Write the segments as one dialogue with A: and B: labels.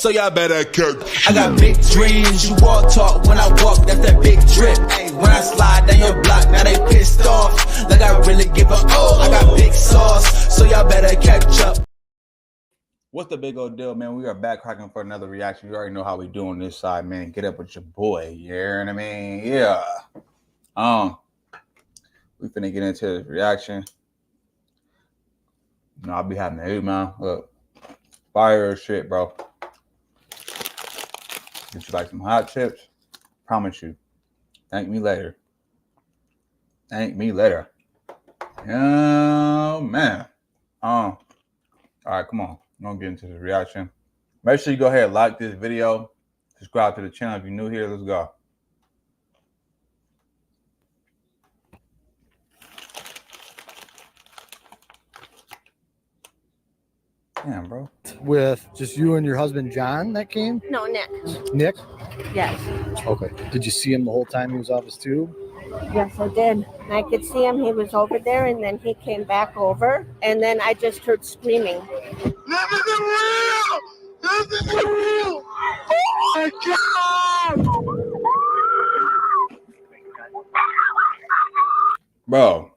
A: so y'all better catch. I got big dreams, you all talk when I walk, that's that big drip. Ay, when I slide down your block, now they pissed off. Like I really give a I got big sauce, so y'all better catch up. What's the big old deal, man? We are back cracking for another reaction. You already know how we do on this side, man. Get up with your boy, you know what I mean? Yeah. We finna get into this reaction. You know, I'll be having to eat, man. Look, fire shit, bro. Get you like some hot chips? Promise you. Thank me later. Thank me later. Oh, man. All right, come on. I'm gonna get into this reaction. Make sure you go ahead and like this video. Subscribe to the channel if you're new here. Let's go. Damn, bro.
B: With just you and your husband, John, that came?
C: No, Nick.
B: Nick?
C: Yes.
B: Okay. Did you see him the whole time he was off his tube?
C: Yes, I did. I could see him. He was over there, and then he came back over, and then I just heard screaming.
D: This isn't real! This isn't real! Oh my God!
A: Bro.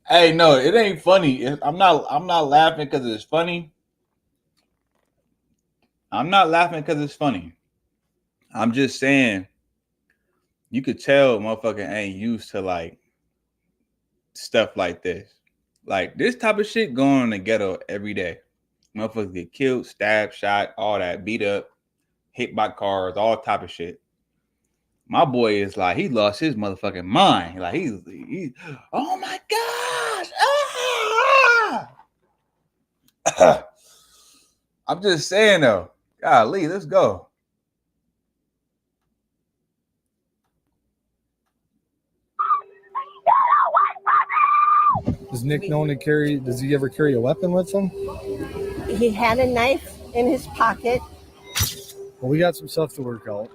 A: Hey, no, it ain't funny. I'm not laughing because it's funny. I'm not laughing because it's funny. I'm just saying, you could tell motherfucker ain't used to like stuff like this. Like this type of shit going on in the ghetto every day. Motherfuckers get killed, stabbed, shot, all that, beat up, hit by cars, all type of shit. My boy is like, he lost his motherfucking mind. Like he's oh my gosh. Ah! I'm just saying though. Golly, let's go.
B: Does Nick known to carry, does he ever carry a weapon with him?
C: He had a knife in his pocket.
B: Well, we got some stuff to work out.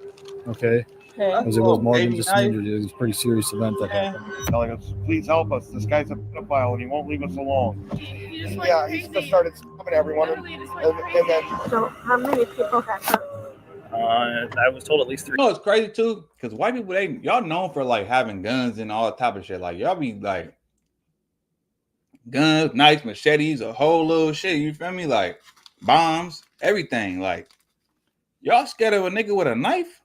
B: Okay.
C: Okay.
B: Because it was more than just an injury. It was a pretty serious event that happened.
E: Telling us, please help us. This guy's a pedophile and he won't leave us alone.
D: Yeah, he just started stabbing everyone. And then...
C: So how many people got hurt?
F: I was told at least 3.
A: You know it's crazy too? Because white people, y'all known for like having guns and all type of shit. Like y'all be like guns, knives, machetes, a whole little shit. You feel me? Like bombs, everything. Like y'all scared of a nigga with a knife?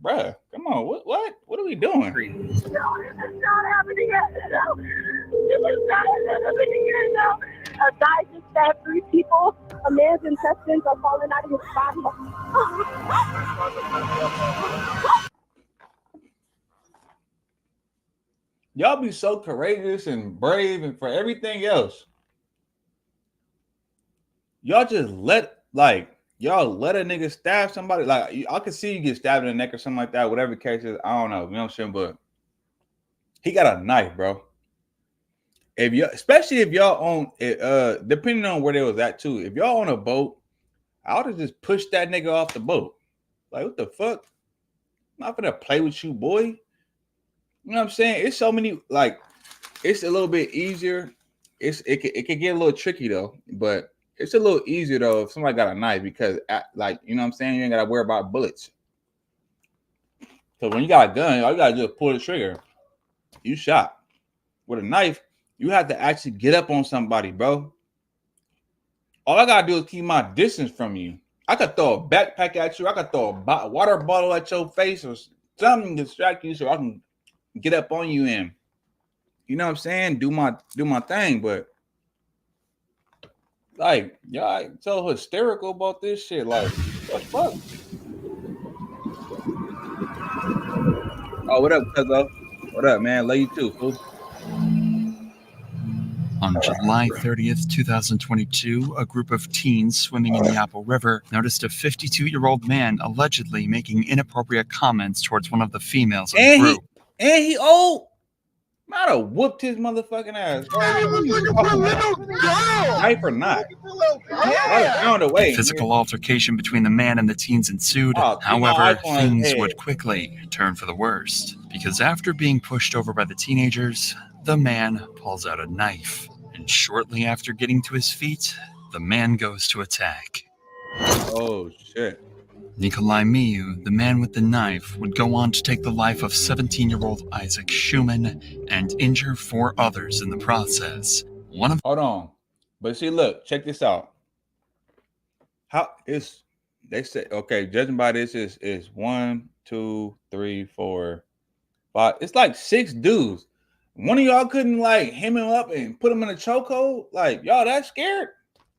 A: Bruh, come on. What are we doing?
C: No, this is not happening yet. No. This is not happening yet. No. A guy just stabbed 3 people. A man's intestines are falling out of his body.
A: Y'all be so courageous and brave and for everything else. Y'all just y'all let a nigga stab somebody. Like I could see you get stabbed in the neck or something like that, whatever the case is. I don't know, you know what I'm saying? But he got a knife, bro. If you, especially if y'all on it, depending on where they was at too. If y'all on a boat, I would have just pushed that nigga off the boat. Like what the fuck? I'm not gonna play with you, boy. You know what I'm saying? It's so many, like, it's a little bit easier. It can get a little tricky though, but it's a little easier though if somebody got a knife because, like, you know what I'm saying? You ain't gotta worry about bullets. So when you got a gun, all you gotta do is pull the trigger. You shot. With a knife, you have to actually get up on somebody, bro. All I gotta do is keep my distance from you. I could throw a backpack at you. I could throw a water bottle at your face or something to distract you so I can get up on you and, you know what I'm saying? Do my thing, but like, y'all so hysterical about this shit. Like, what the fuck? Oh, what up, cuzzo? What up, man? Love you too, fool.
G: On July 30th, 2022, a group of teens swimming in the Apple River noticed a 52-year-old man allegedly making inappropriate comments towards one of the females in the group.
A: And he old. I'd have whooped his motherfucking ass.
D: Hey, look at the little girl.
A: Knife or not.
D: Yeah.
A: I found a way.
G: A physical altercation between the man and the teens ensued.
A: Oh, keep my
G: However,
A: eye on his
G: things
A: head.
G: would quickly turn for the worst, because after being pushed over by the teenagers, the man pulls out a knife. And shortly after getting to his feet, the man goes to attack.
A: Oh, shit.
G: Nikolai Miu, the man with the knife, would go on to take the life of 17-year-old Isaac Schumann and injure 4 others in the process. One of
A: Hold on. But see, look, check this out. How is they say, okay, judging by this is 1, 2, 3, 4, 5. It's like 6 dudes. One of y'all couldn't like hem him up and put him in a chokehold. Like, y'all that scared?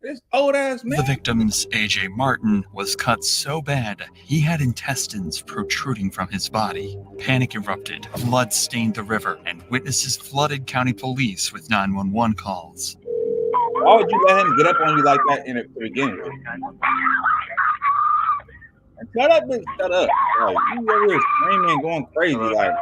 A: This old ass man.
G: the victims, AJ Martin, was cut so bad he had intestines protruding from his body. Panic erupted, blood stained the river, and witnesses flooded county police with 911 calls.
A: Why would you let him get up on you like that in the beginning? And shut up, bitch, shut up. Like, you over here screaming and going crazy. Like,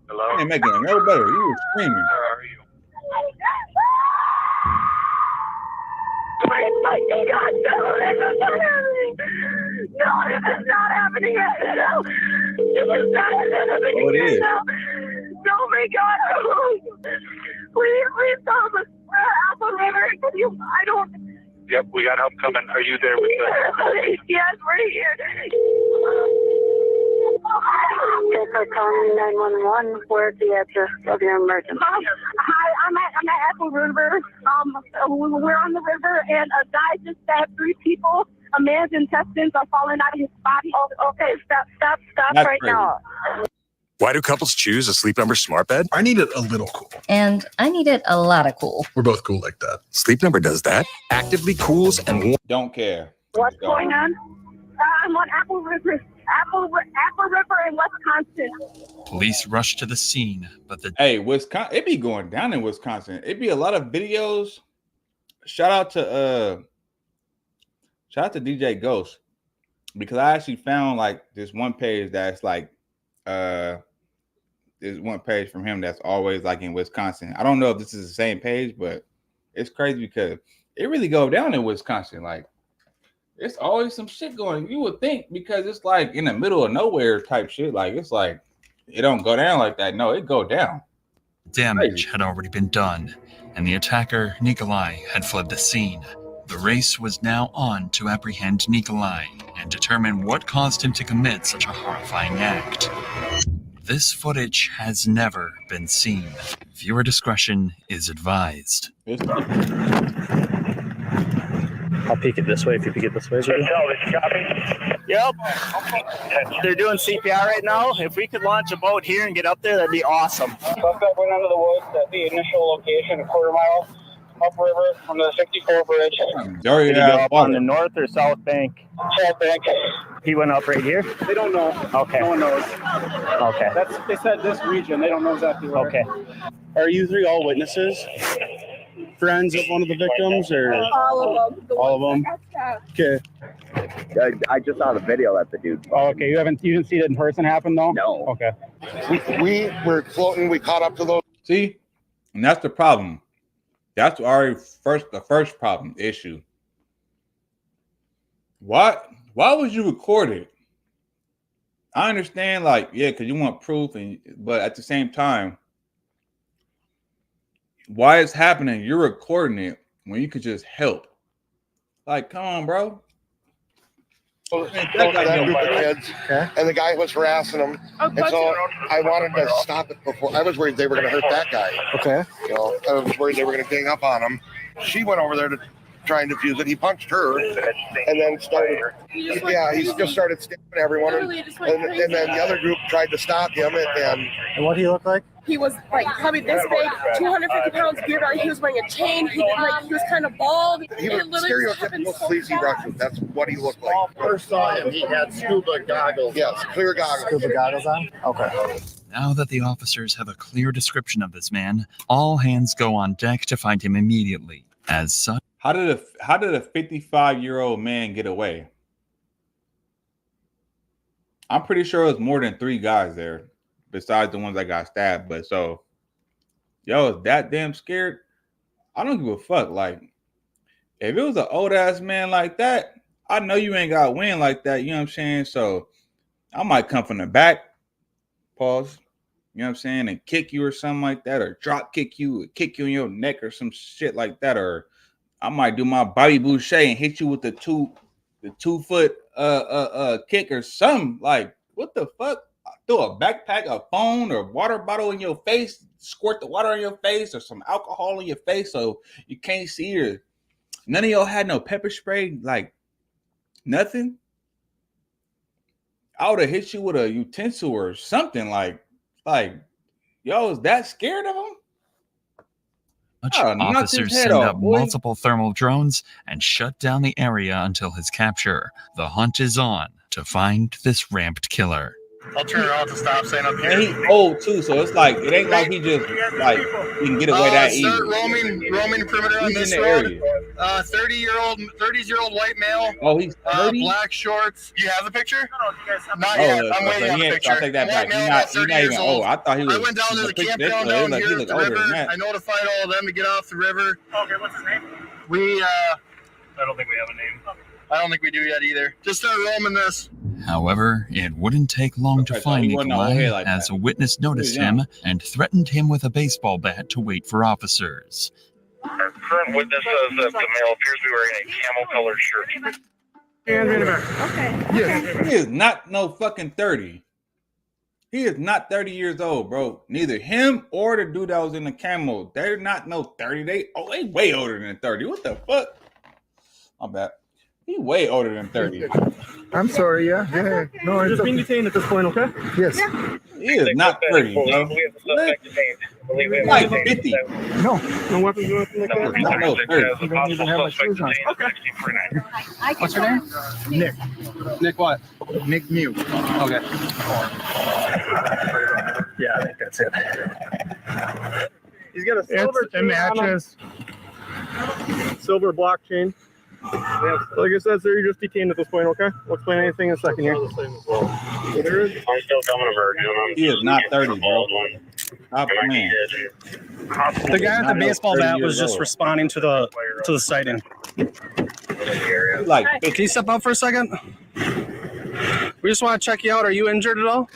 E: Hello?
A: you ain't making it no better. You were screaming.
E: Where are you?
C: My God, no, this is not happening. No, this is not happening yet. No, this is not happening
A: Oh, it is.
C: yet. No, my God. Please tell us. Alpha River, can you, I don't.
E: Yep, we got help coming. Are you there with us?
C: Yes, right here. Thanks for calling 911. Where's the address of your emergency? Hi, I'm at Apple River. We're on the river, and a guy just stabbed 3 people. A man's intestines are falling out of his body. Oh, okay, stop
A: That's
C: right
A: crazy.
C: now.
H: Why do couples choose a Sleep Number smart bed?
I: I need it a little cool.
J: And I need it a lot of cool.
I: We're both cool like that.
H: Sleep Number does that. Actively cools and warms.
A: Don't care.
C: What's going on? I'm on Apple River. Apple River in Wisconsin.
G: Police rushed to the scene, but the
A: Hey, Wisconsin, it be going down in Wisconsin. It be a lot of videos. Shout out to DJ Ghost, because I actually found like this one page that's like there's one page from him that's always like in Wisconsin. I don't know if this is the same page, but it's crazy because it really go down in Wisconsin. Like, it's always some shit going. You would think because it's like in the middle of nowhere type shit. Like, it's like it don't go down like that. No, it go down.
G: damage had already been done, and the attacker, Nikolai, had fled the scene. The race was now on to apprehend Nikolai and determine what caused him to commit such a horrifying act. This footage has never been seen. Viewer discretion is advised.
F: I'll peek it this way if you peek it this way.
E: Yep. They're doing CPR right now. If we could launch a boat here and get up there, that'd be awesome.
K: Suspect went under the woods at the initial location, a quarter mile upriver from the 64 bridge.
E: Did he go up on the north or south bank?
K: South bank.
E: He went up right here?
K: They don't know.
E: Okay.
K: No one knows.
E: Okay.
K: They said this region. They don't know exactly where.
E: Okay.
K: Are you 3 all witnesses? Friends of one of the victims, or
C: All of them.
K: all of them? Okay.
L: I just saw the video that the dude.
K: Oh, okay. You didn't see it in person happen though?
L: No.
K: Okay.
D: We were floating. We caught up to those.
A: See, and that's the problem. That's already the first problem issue. Why would you record it? I understand, like, yeah, because you want proof, but at the same time, why it's happening? You're recording it when you could just help. Like, come on, bro.
D: That group of kids, and the guy was harassing them, and so I wanted to stop it before. I was worried they were going to hurt that guy.
K: Okay.
D: You know, I was worried they were going to gang up on him. She went over there to try and defuse it. He punched her, and then started. Yeah, he just started stabbing everyone, and then the other group tried to stop him. And
K: what do you look like?
C: He was like probably this big, 250 pounds, beard on. He was wearing a chain. He was kind of bald.
D: he was stereotypical sleazy Russian. That's what he looked like.
I: First saw him, he had scuba goggles.
D: Yes, clear goggles.
K: Scuba goggles on? Okay.
G: Now that the officers have a clear description of this man, all hands go on deck to find him immediately. As such,
A: How did a 55-year-old man get away? I'm pretty sure it was more than 3 guys there, besides the ones that got stabbed. But so, yo, is that damn scared? I don't give a fuck. Like, if it was an old ass man like that, I know you ain't got wind like that. You know what I'm saying? So I might come from the back, pause. You know what I'm saying, and kick you or something like that, or drop kick you, or kick you in your neck or some shit like that, or I might do my Bobby Boucher and hit you with the 2 foot kick or something. Like, what the fuck? Throw a backpack, a phone, or water bottle in your face, squirt the water in your face, or some alcohol in your face so you can't see, or none of y'all had no pepper spray, like nothing. I would have hit you with a utensil or something. Like, yo, is that scared of him?
G: Officers send up multiple thermal drones and shut down the area until his capture. The hunt is on to find this ramped killer.
I: I'll turn around to stop saying up here.
A: And he old too, so it's like it ain't like he just like he can get away that easy.
I: Start roaming perimeter on this road. 30-year-old white male.
A: Oh, he's 30?
I: Black shorts. You have the picture? Not
A: yet.
I: I'm waiting on the picture.
A: I'll take that back. He's not even old. I thought he was.
I: I went down to the campground down here at the river. I notified all of them to get off the river.
K: Okay, what's his name?
I: I don't think we have a name. I don't think we do yet either. Just start roaming this.
G: However, it wouldn't take long to find Nikolai, as a witness noticed him and threatened him with a baseball bat to wait for officers.
K: Our current witness says that the male appears to be wearing a camel-colored shirt.
C: Okay.
A: Yeah, he is not no fucking 30. He is not 30 years old, bro. Neither him or the dude that was in the camo. They're not no 30. They way older than 30. What the fuck? My bad. He way older than 30.
B: I'm sorry, yeah. No,
K: You're just being detained at this point, okay?
B: Yes.
A: He is not 30, bro. Like 50.
B: No.
K: No weapons or anything like that?
A: Not no 30.
B: You don't even have my shoes on.
K: What's your name?
B: Nick.
K: Nick what?
B: Nick Mew.
K: Okay.
F: Yeah, I think that's it.
K: He's got a silver
B: It matches.
K: silver blockchain. Like I said, sir, you're just detained at this point, okay? We'll explain anything in a second here. I'm still coming to Virgin.
A: He is not 30, bro. Stop playing.
K: The guy with the baseball bat was just responding to the sighting.
A: He's like,
K: Can you step out for a second? We just want to check you out. Are you injured at all?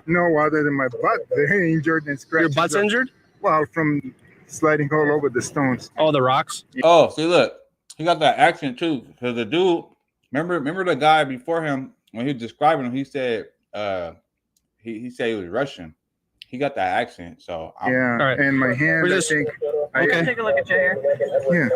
B: No, other than my butt. They're injured and scratched.
K: Your butt's injured?
B: Well, from sliding all over the stones.
K: Oh, the rocks?
A: oh, see, look. He got that accent too. Because the dude, remember the guy before him, when he was describing him, he said he said he was Russian. He got that accent. So
B: and my hand, I think.
K: Okay.
C: Take a look at your hair.
B: Yeah.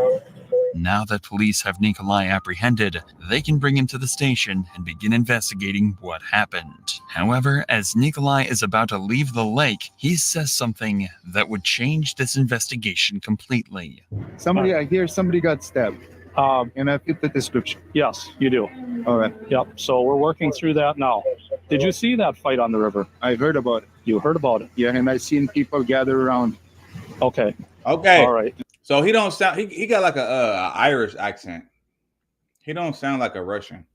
G: Now that police have Nikolai apprehended, they can bring him to the station and begin investigating what happened. However, as Nikolai is about to leave the lake, he says something that would change this investigation completely.
B: I hear somebody got stabbed. And I fit the description.
K: Yes, you do.
B: All right.
K: Yep. So we're working through that now. Did you see that fight on the river?
B: I heard about it.
K: You heard about it?
B: Yeah, and I seen people gather around.
K: Okay.
A: Okay.
K: All right.
A: So he don't sound. He got like a Irish accent. He don't sound like a Russian.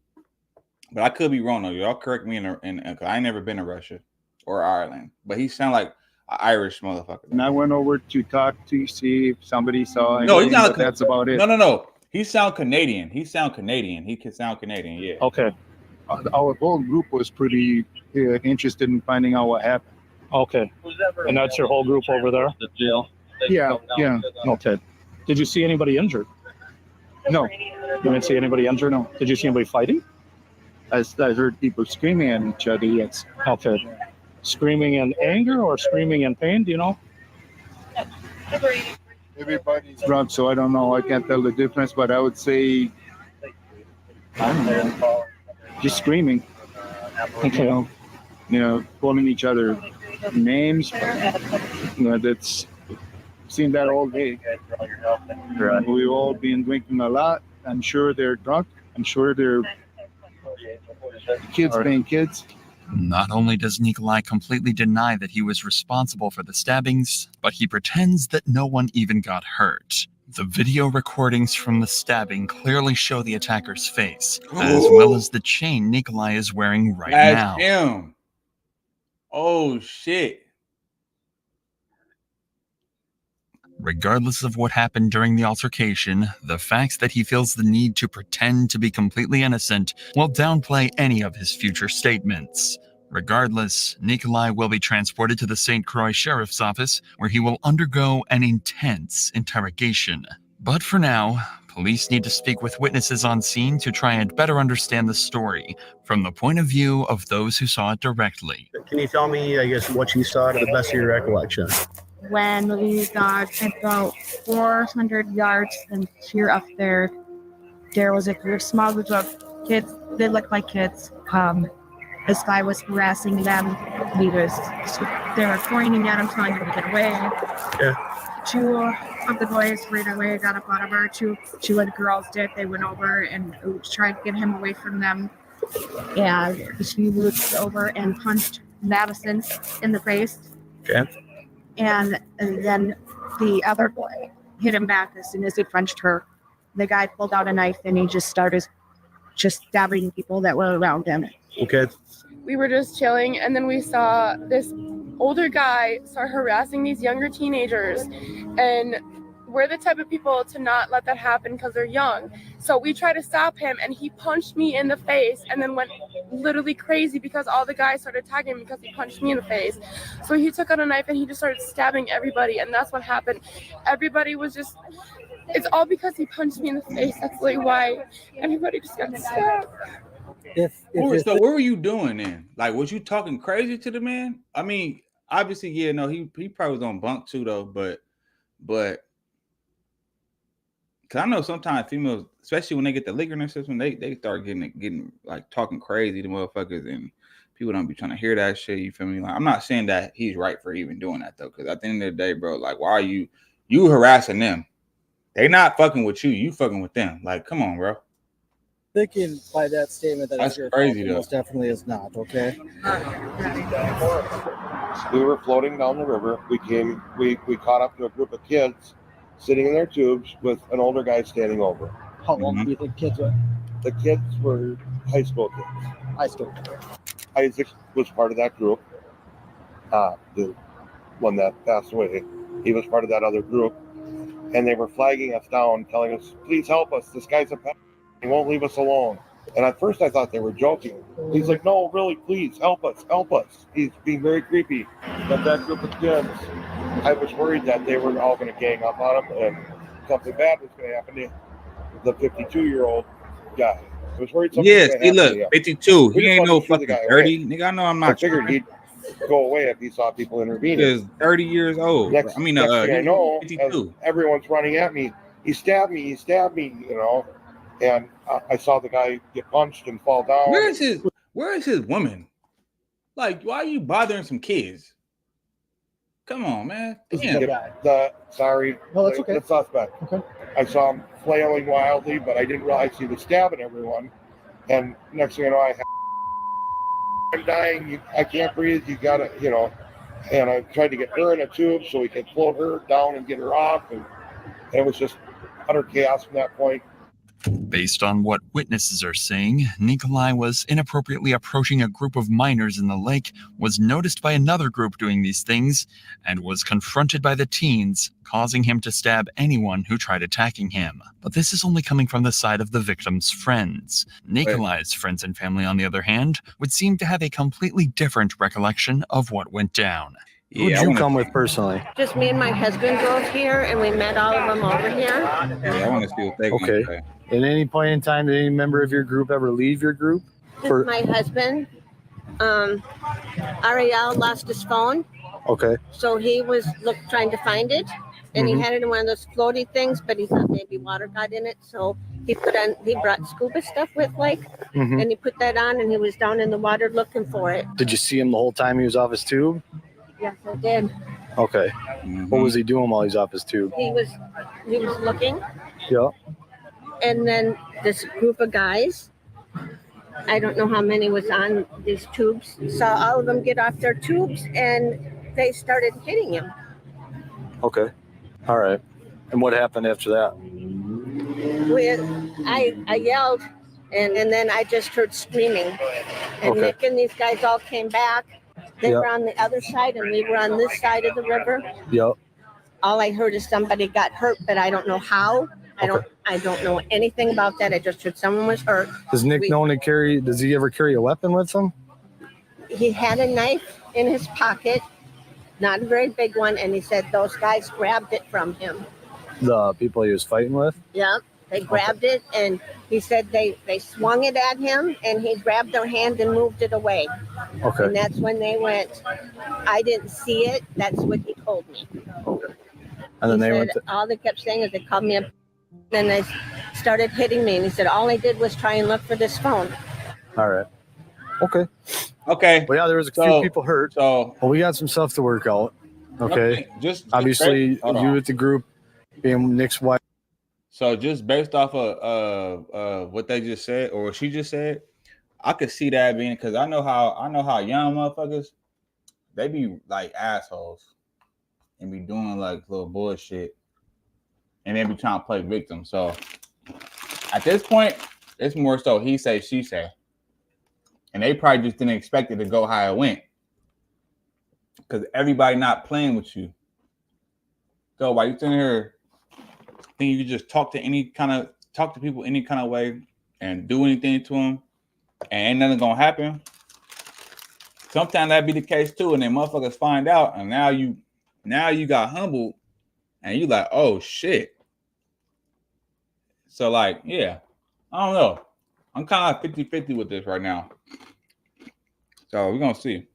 A: But I could be wrong though. Y'all correct me cause I ain't never been to Russia or Ireland. But he sound like an Irish motherfucker.
B: And I went over to talk to see if somebody saw him.
A: No, he's not.
B: That's about it.
A: No. He sound Canadian. He can sound Canadian. Yeah.
K: Okay.
B: Our whole group was pretty interested in finding out what happened.
K: Okay. And that's your whole group over there?
B: Yeah.
K: Okay. Did you see anybody injured?
B: No.
K: You didn't see anybody injured? No. Did you see anybody fighting?
B: I heard people screaming at each other, yes.
K: Okay. Screaming in anger or screaming in pain? Do you know?
B: Everybody's drunk, so I don't know. I can't tell the difference, but I would say, I don't know, just screaming.
K: Okay.
B: You know, calling each other names. That's seen that all day.
F: Right.
B: We've all been drinking a lot. I'm sure they're drunk. I'm sure they're kids being kids.
G: Not only does Nikolai completely deny that he was responsible for the stabbings, but he pretends that no one even got hurt. The video recordings from the stabbing clearly show the attacker's face, as well as the chain Nikolai is wearing right now.
A: That's him. Oh, shit.
G: Regardless of what happened during the altercation, the facts that he feels the need to pretend to be completely innocent will downplay any of his future statements. Regardless, Nikolai will be transported to the St. Croix Sheriff's Office, where he will undergo an intense interrogation. But for now, police need to speak with witnesses on scene to try and better understand the story from the point of view of those who saw it directly.
K: Can you tell me, I guess, what you saw to the best of your recollection?
C: When we got about 400 yards and here up there, there was a small group of kids. They looked like kids. This guy was harassing them. They were pointing at him, telling him to get away.
K: Yeah.
C: Two of the boys right away got up out of her. Two of the girls did. They went over and tried to get him away from them. And he moved over and punched Madison in the face.
K: Okay.
C: And then the other boy hit him back as soon as he punched her. The guy pulled out a knife and he just started stabbing people that were around him.
K: Okay.
C: We were just chilling, and then we saw this older guy start harassing these younger teenagers, and we're the type of people to not let that happen because they're young. So we tried to stop him, and he punched me in the face and then went literally crazy because all the guys started attacking him because he punched me in the face. So he took out a knife and he just started stabbing everybody, and that's what happened. Everybody was just, it's all because he punched me in the face. That's like why everybody just got stabbed.
A: So what were you doing then? Like, was you talking crazy to the man? I mean, obviously, yeah, no, he probably was on bunk too, though. But, cause I know sometimes females, especially when they get the liquor in their system, they start getting like talking crazy to motherfuckers, and people don't be trying to hear that shit. You feel me? Like, I'm not saying that he's right for even doing that though, because at the end of the day, bro, like, why are you harassing them? They not fucking with you. You fucking with them. Like, come on, bro.
M: Thinking by that statement that
A: that's
M: it's your
A: crazy,
M: fault,
A: though.
M: most definitely is not, okay?
D: We were floating down the river. We caught up to a group of kids sitting in their tubes with an older guy standing over.
M: How old do you think kids were?
D: The kids were high school kids.
M: High school.
D: Isaac was part of that group. The one that passed away, he was part of that other group. And they were flagging us down, telling us, please help us. This guy's a pedophile. He won't leave us alone. And at first I thought they were joking. He's like, no, really, please help us, help us. He's being very creepy. But that group of kids, I was worried that they were all going to gang up on him and something bad was going to happen to the 52-year-old guy. I was worried something was going to happen to him.
A: 52.
D: We
A: He
D: just
A: ain't
D: wanted
A: no
D: to shoot the
A: fucking
D: guy
A: 30. Nigga, I know I'm
D: I
A: not.
D: figured he'd go away if he saw people intervening.
A: He is 30 years old.
D: Next thing I know,
A: 52.
D: as everyone's running at me, he stabbed me, you know. And I saw the guy get punched and fall down.
A: Where is his woman? Like, why are you bothering some kids? Come on, man.
D: Sorry.
M: No, that's okay.
D: The suspect.
M: Okay.
D: I saw him flailing wildly, but I didn't realize he was stabbing everyone. And next thing I know, I'm dying. I can't breathe. You gotta, you know. And I tried to get her in a tube so we could float her down and get her off. And it was just utter chaos from that point.
G: Based on what witnesses are saying, Nikolai was inappropriately approaching a group of minors in the lake, was noticed by another group doing these things, and was confronted by the teens, causing him to stab anyone who tried attacking him. But this is only coming from the side of the victim's friends. Nikolai's friends and family, on the other hand, would seem to have a completely different recollection of what went down.
K: Who'd you come with personally?
C: Just me and my husband drove here, and we met all of them over here.
A: Yeah, I want to see what they
K: Okay.
A: say.
K: At any point in time, did any member of your group ever leave your group?
C: This is my husband. Ariel lost his phone,
K: Okay.
C: so he was trying to find it, and he had it in one of those floaty things, but he thought maybe water got in it, so he brought scuba stuff with,
K: Mhm.
C: and he put that on, and he was down in the water looking for it.
K: Did you see him the whole time he was off his tube?
C: Yes, I did.
K: Okay. What was he doing while he's off his tube?
C: He was looking,
K: Yeah.
C: and then this group of guys, I don't know how many was on these tubes, saw all of them get off their tubes, and they started hitting him.
K: Okay. All right. And what happened after that?
C: I yelled, and then I just heard screaming. And
K: Okay.
C: Nick and these guys all came back. They
K: Yep.
C: were on the other side, and we were on this side of the river.
K: Yep.
C: All I heard is somebody got hurt, but I don't know how. I don't know anything about that. I just heard someone was hurt.
K: Does Nick know to carry? Does he ever carry a weapon with him?
C: He had a knife in his pocket, not a very big one, and he said those guys grabbed it from him.
K: The people he was fighting with?
C: Yep, they grabbed it, and he said they swung it at him, and he grabbed their hand and moved it away.
K: Okay.
C: And that's when they went. I didn't see it. That's what he told me.
K: Okay. And then
C: He
K: they
C: said,
K: went.
C: all they kept saying is they called me up, then they started hitting me, and he said all I did was try and look for this phone.
K: All right. Okay.
A: Okay.
K: Well, yeah, there was a few people hurt.
A: So
K: well, we got some stuff to work out. Okay.
A: Just
K: obviously
A: hold
K: you
A: on.
K: with the group being Nick's wife.
A: So just based off of what they just said or what she just said, I could see that being because I know how young motherfuckers they be like assholes and be doing like little bullshit and they be trying to play victim. So at this point, it's more so he say she say, and they probably just didn't expect it to go how it went because everybody not playing with you. So while you sitting here. Think you could just talk to people any kind of way and do anything to them and ain't nothing gonna happen. Sometimes that be the case too, and then motherfuckers find out, and now you got humbled and you like, oh shit. So like, yeah, I don't know. I'm kind of 50-50 with this right now. So we're gonna see.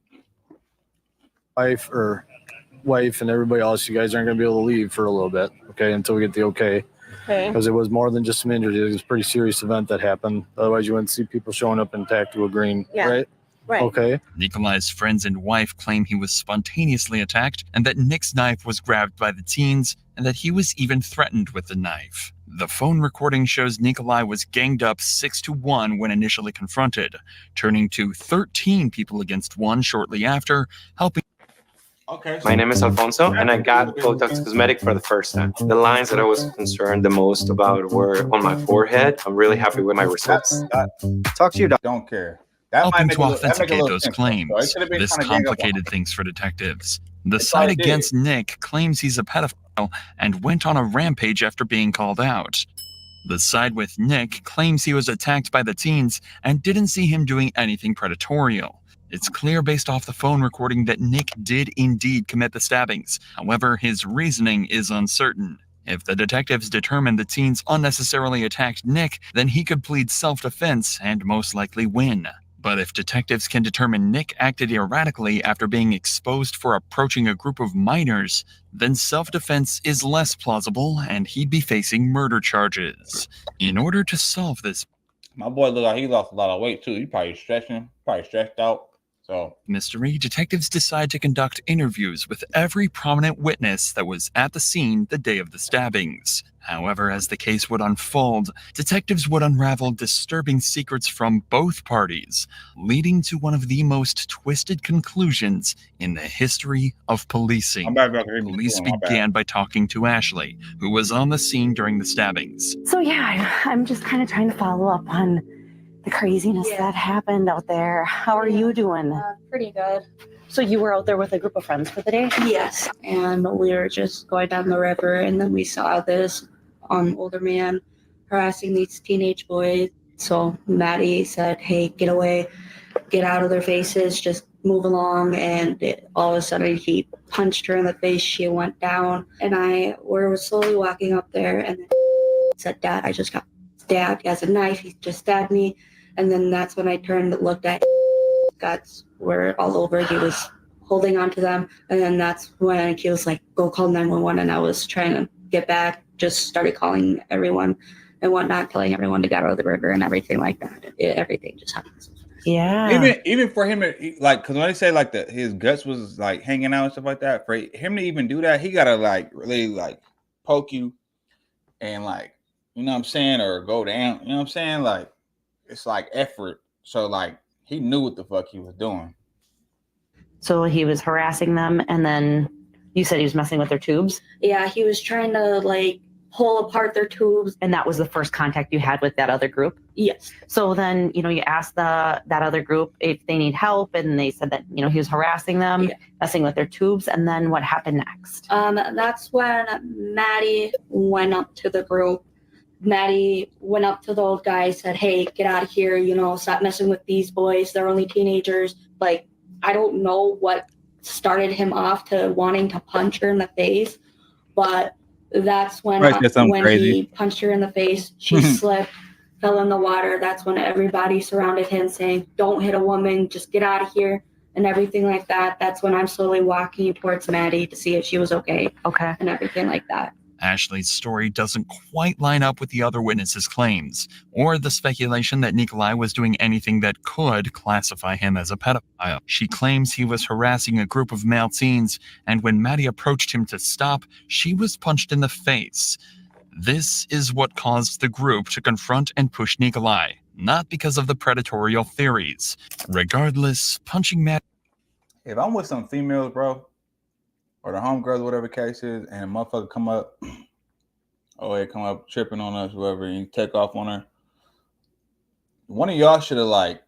K: Wife and everybody else, you guys aren't going to be able to leave for a little bit, okay, until we get the okay.
C: Okay.
K: Because it was more than just some injuries. It was a pretty serious event that happened. Otherwise, you wouldn't see people showing up and attack to a green, right?
C: Right.
K: Okay.
G: Nikolai's friends and wife claim he was spontaneously attacked and that Nick's knife was grabbed by the teens and that he was even threatened with the knife. The phone recording shows Nikolai was ganged up 6-1 when initially confronted, turning to 13 people against one shortly after, helping.
A: Okay.
N: My name is Alfonso, and I got Botox Cosmetic for the first time. The lines that I was concerned the most about were on my forehead. I'm really happy with my results.
L: Talk to your doctor.
A: Don't care.
G: Helping to authenticate those
A: sense.
G: claims.
A: So it should have been
G: This
A: trying to gang up on
G: complicated things for detectives. The
A: That's all
G: side
A: it did.
G: against Nick claims he's a pedophile and went on a rampage after being called out. The side with Nick claims he was attacked by the teens and didn't see him doing anything predatorial. It's clear based off the phone recording that Nick did indeed commit the stabbings. However, his reasoning is uncertain. If the detectives determine the teens unnecessarily attacked Nick, then he could plead self-defense and most likely win. But if detectives can determine Nick acted erratically after being exposed for approaching a group of minors, then self-defense is less plausible and he'd be facing murder charges. In order to solve this
A: My boy look like he lost a lot of weight too. He probably stretched out. So
G: mystery, detectives decide to conduct interviews with every prominent witness that was at the scene the day of the stabbings. However, as the case would unfold, detectives would unravel disturbing secrets from both parties, leading to one of the most twisted conclusions in the history of policing. Police began by talking to Ashley, who was on the scene during the stabbings.
O: So yeah, I'm just kind of trying to follow up on the craziness that happened out there. How are you doing?
P: Pretty good.
O: So you were out there with a group of friends for the day?
P: Yes. And we were just going down the river, and then we saw this older man harassing these teenage boys. So Maddie said, hey, get away, get out of their faces, just move along. And all of a sudden he punched her in the face. She went down, and we were slowly walking up there, and then said, Dad, I just got stabbed. He has a knife. He just stabbed me. And then that's when I turned and looked at guts were all over. He was holding on to them. And then that's when he was like, go call 911. And I was trying to get back, just started calling everyone and whatnot, telling everyone to get out of the river and everything like that. Everything just happens.
O: Yeah.
A: Even for him, like, because when they say like that his guts was like hanging out and stuff like that, for him to even do that, he gotta like really like poke you and like, you know what I'm saying, or go down, you know what I'm saying, like it's like effort. So like he knew what the fuck he was doing.
O: So he was harassing them, and then you said he was messing with their tubes?
P: Yeah, he was trying to like pull apart their tubes.
O: And that was the first contact you had with that other group?
P: Yes.
O: So then, you asked that other group if they need help, and they said that, he was harassing them, messing with their tubes. And then what happened next?
P: That's when Maddie went up to the group. Maddie went up to the old guy, said, hey, get out of here, stop messing with these boys. They're only teenagers. Like, I don't know what started him off to wanting to punch her in the face, but that's when he punched her in the face. She slipped, fell in the water. That's when everybody surrounded him saying, don't hit a woman, just get out of here, and everything like that. That's when I'm slowly walking towards Maddie to see if she was okay.
O: Okay.
P: And everything like that.
G: Ashley's story doesn't quite line up with the other witnesses' claims, or the speculation that Nikolai was doing anything that could classify him as a pedophile. She claims he was harassing a group of male teens, and when Maddie approached him to stop, she was punched in the face. This is what caused the group to confront and push Nikolai, not because of the predatory theories. Regardless, punching Maddie...
A: If I'm with some females, bro, or the homegirls, whatever the case is, and a motherfucker come up, come up tripping on us, whatever, and you take off on her. One of y'all should have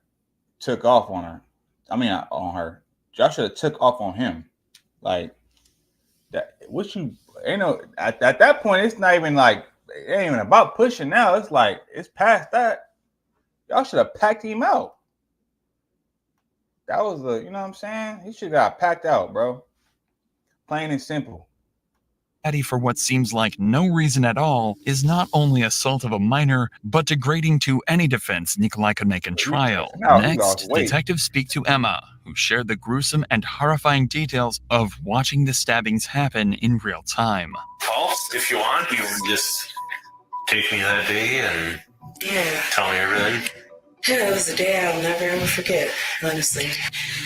A: took off on her. I mean, on her. Y'all should have took off on him. Like that. What you at that point? It's not even it ain't even about pushing now. It's it's past that. Y'all should have packed him out. That was you know what I'm saying? He should have got packed out, bro. Plain and simple.
G: Maddie, for what seems like no reason at all, is not only assault of a minor, but degrading to any defense Nikolai could make in trial. Next, detectives speak to Emma, who shared the gruesome and horrifying details of watching the stabbings happen in real time.
Q: Well, if you want, you can just take me that day and tell me everything.
R: Yeah, it was a day I'll never ever forget, honestly.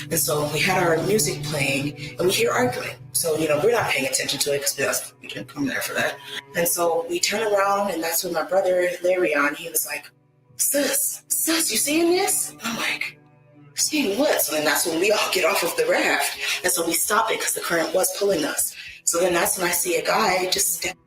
R: And so we had our music playing, and we hear arguing. So, we're not paying attention to it because we didn't come there for that. And so we turn around, and that's when my brother, Larry, he was like, sis, you seeing this? I'm like, seeing what? So then that's when we all get off of the raft. And so we stop it because the current was pulling us. So then that's when I see a guy just step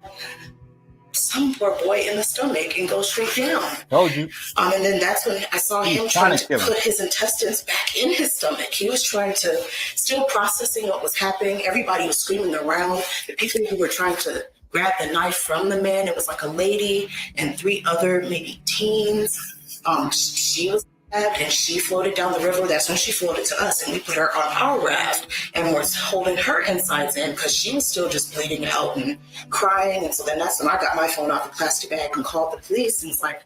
R: some poor boy in the stomach and go straight down.
A: Told you.
R: And then that's when I saw him trying to put his intestines back in his stomach. He was trying to, still processing what was happening. Everybody was screaming around. The people who were trying to grab the knife from the man, it was like a lady and 3 other maybe teens. She was stabbed and she floated down the river. That's when she floated to us, and we put her on our raft and we're holding her insides in because she was still just bleeding out and crying. And so then that's when I got my phone off the plastic bag and called the police, and it's like,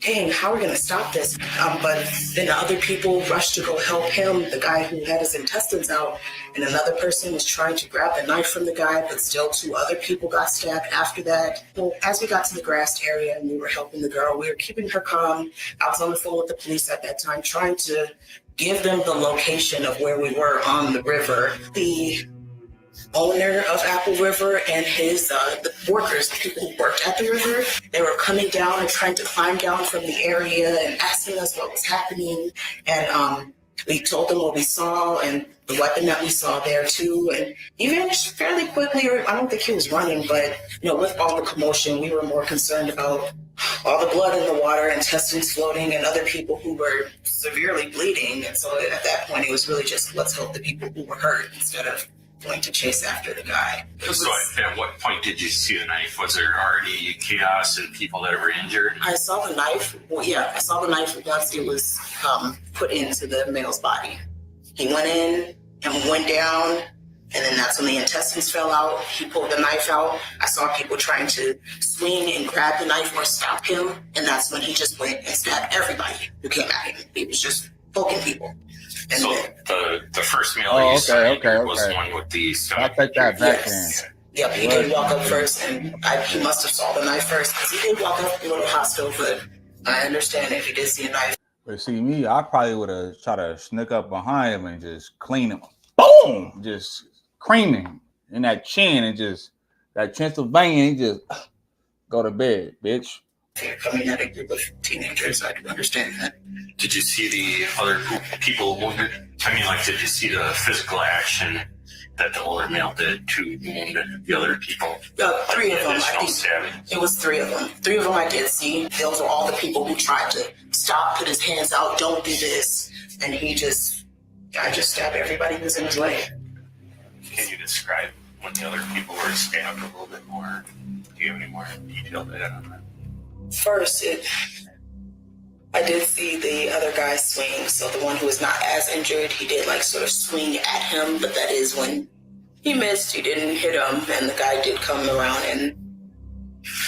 R: dang, how are we going to stop this? But then other people rushed to go help him, the guy who had his intestines out, and another person was trying to grab the knife from the guy, but still 2 other people got stabbed after that. Well, as we got to the grassed area and we were helping the girl, we were keeping her calm. I was on the phone with the police at that time, trying to give them the location of where we were on the river. The owner of Apple River and his the workers, the people who worked at the river, they were coming down and trying to climb down from the area and asking us what was happening. And we told them what we saw and the weapon that we saw there too. And he vanished fairly quickly, or I don't think he was running, but with all the commotion, we were more concerned about all the blood in the water, intestines floating, and other people who were severely bleeding. And so at that point, it was really just, let's help the people who were hurt instead of going to chase after the guy.
Q: So at what point did you see the knife? Was there already chaos and people that were injured?
R: I saw the knife. Well, yeah, I saw the knife once it was put into the male's body. He went in and went down, and then that's when the intestines fell out. He pulled the knife out. I saw people trying to swing and grab the knife or stop him, and that's when he just went and stabbed everybody who came at him. He was just poking people. And
Q: so the first male you saw was the one with the stomach.
A: I'll take that back
R: Yep, he did walk up first, and he must have saw the knife first because he did walk up a little hostile, but I understand if he did see a knife.
A: But see me, I probably would have tried to sneak up behind him and just clean him. Boom! Just cream him in that chin and just that Transylvania and just go to bed, bitch.
R: Coming at a group of teenagers, I can understand that.
Q: Did you see the other people wounded? I mean, did you see the physical action that the older male did to wound the other people?
R: 3 of them. I
Q: Additional
R: think
Q: stabbing.
R: it was 3 of them. 3 of them I did see. Those were all the people who tried to stop, put his hands out, don't do this. And I just stabbed everybody who was in his way.
Q: Can you describe when the other people were stabbed a little bit more? Do you have any more detailed data on that?
R: First, I did see the other guy swing. So the one who was not as injured, he did like sort of swing at him, but that is when he missed. He didn't hit him, and the guy did come around and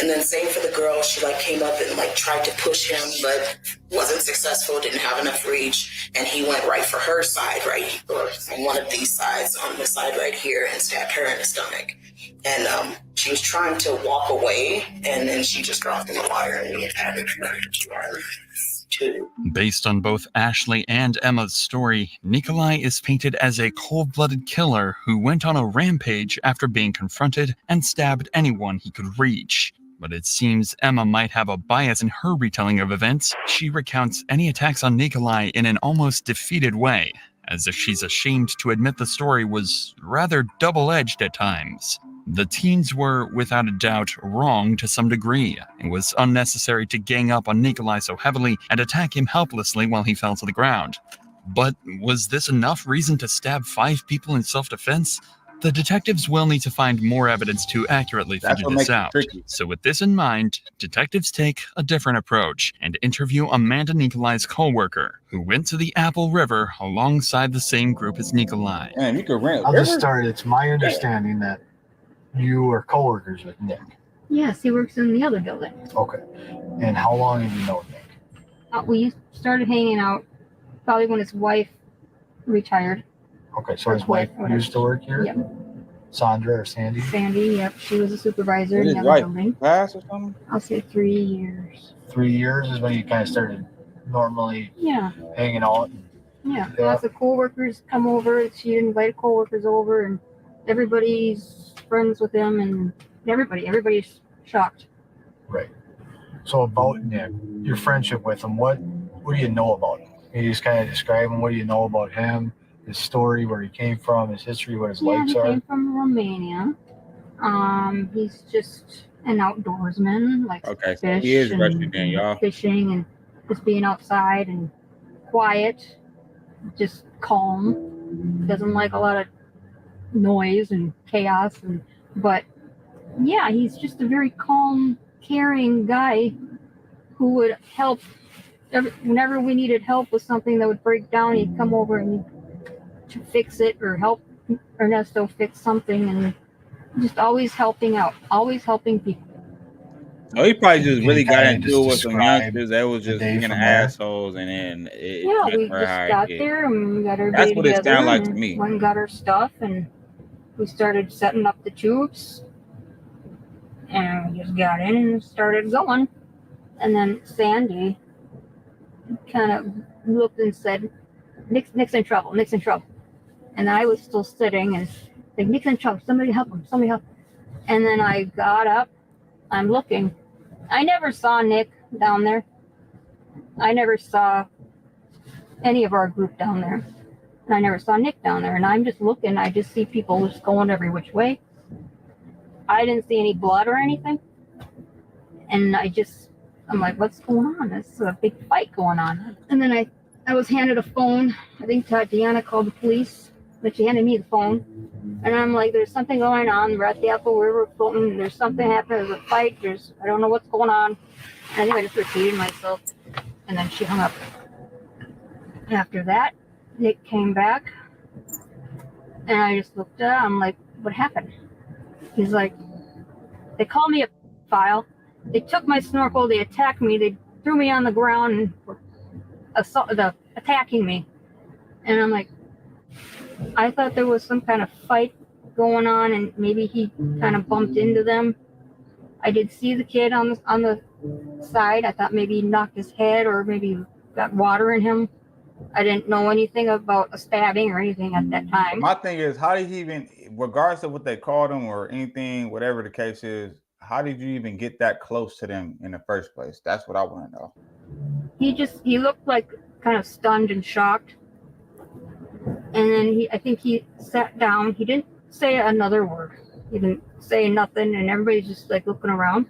R: then same for the girl. She like came up and like tried to push him, but wasn't successful. Didn't have enough reach, and he went right for her side, right, or on one of these sides, on the side right here, and stabbed her in the stomach. And she was trying to walk away, and then she just dropped in the wire, and he had it too.
G: Based on both Ashley and Emma's story, Nikolai is painted as a cold-blooded killer who went on a rampage after being confronted and stabbed anyone he could reach. But it seems Emma might have a bias in her retelling of events. She recounts any attacks on Nikolai in an almost defeated way, as if she's ashamed to admit the story was rather double-edged at times. The teens were, without a doubt, wrong to some degree. It was unnecessary to gang up on Nikolai so heavily and attack him helplessly while he fell to the ground. But was this enough reason to stab 5 people in self-defense? The detectives will need to find more evidence to accurately figure this out. So with this in mind, detectives take a different approach and interview Amanda Nikolai's co-worker, who went to the Apple River alongside the same group as Nikolai.
A: Man, you could rent.
M: I'll just start. It's my understanding that you are co-workers with Nick.
S: Yes, he works in the other building.
M: Okay. And how long have you known Nick?
S: We started hanging out probably when his wife retired.
M: Okay, so his wife used to work here?
S: Yep.
M: Sandra or Sandy?
S: Sandy, yep. She was a supervisor in
A: Did
S: the
A: his
S: other
A: wife
S: building.
A: pass or something?
S: I'll say 3 years.
M: 3 years is when you kind of started normally
S: Yeah.
M: hanging out?
S: Yeah.
M: Yeah.
S: Lots of coworkers come over. She invited coworkers over, and everybody's friends with him, and everybody's shocked.
M: Right. So about Nick, your friendship with him, what do you know about him? Can you just kind of describe him? What do you know about him? His story, where he came from, his history, what his likes
S: he
M: are?
S: came from Romania. He's just an outdoorsman, like
A: Okay, so
S: fish
A: he is
S: and
A: Russian then, y'all.
S: fishing and just being outside and quiet, just calm. Doesn't like a lot of noise and chaos, but yeah, he's just a very calm, caring guy who would help whenever we needed help with something that would break down. He'd come over and to fix it or help Ernesto fix something, and just always helping out, always helping people.
A: Oh, he probably just really got
M: kinda
A: into
M: just
A: it with some
M: describe
A: youngsters that was just
M: the day
A: being
M: from there?
A: assholes, and then it
S: Yeah,
A: went
S: we
A: for
S: just
A: how it
S: got
A: did.
S: there and we got everybody
A: That's what it
S: together
A: sounded like to
S: and
A: me.
S: went and got our stuff, and we started setting up the tubes, and we just got in and started going. And then Sandy kind of looked and said, Nick's in trouble, Nick's in trouble. And I was still sitting and like, Nick's in trouble, somebody help him, somebody help him. And then I got up, I'm looking. I never saw Nick down there. I never saw any of our group down there. And I never saw Nick down there. And I'm just looking, I just see people just going every which way. I didn't see any blood or anything. And I'm like, what's going on? There's a big fight going on. And then I was handed a phone. I think Tatiana called the police, but she handed me the phone. And I'm like, there's something going on. We're at the Apple River floating. There's something happening. There's a fight. I don't know what's going on. And I think I just repeated myself. And then she hung up. After that, Nick came back. And I just looked at him. I'm like, what happened? He's like, they called me a file. They took my snorkel. They attacked me. They threw me on the ground and were attacking me. And I'm like, I thought there was some kind of fight going on, and maybe he kind of bumped into them. I did see the kid on the side. I thought maybe he knocked his head or maybe got water in him. I didn't know anything about a stabbing or anything at that time.
A: My thing is, how did he even, regardless of what they called him or anything, whatever the case is, how did you even get that close to them in the first place? That's what I want to know.
S: He looked like kind of stunned and shocked. And then I think he sat down. He didn't say another word. He didn't say nothing, and everybody's just like looking around.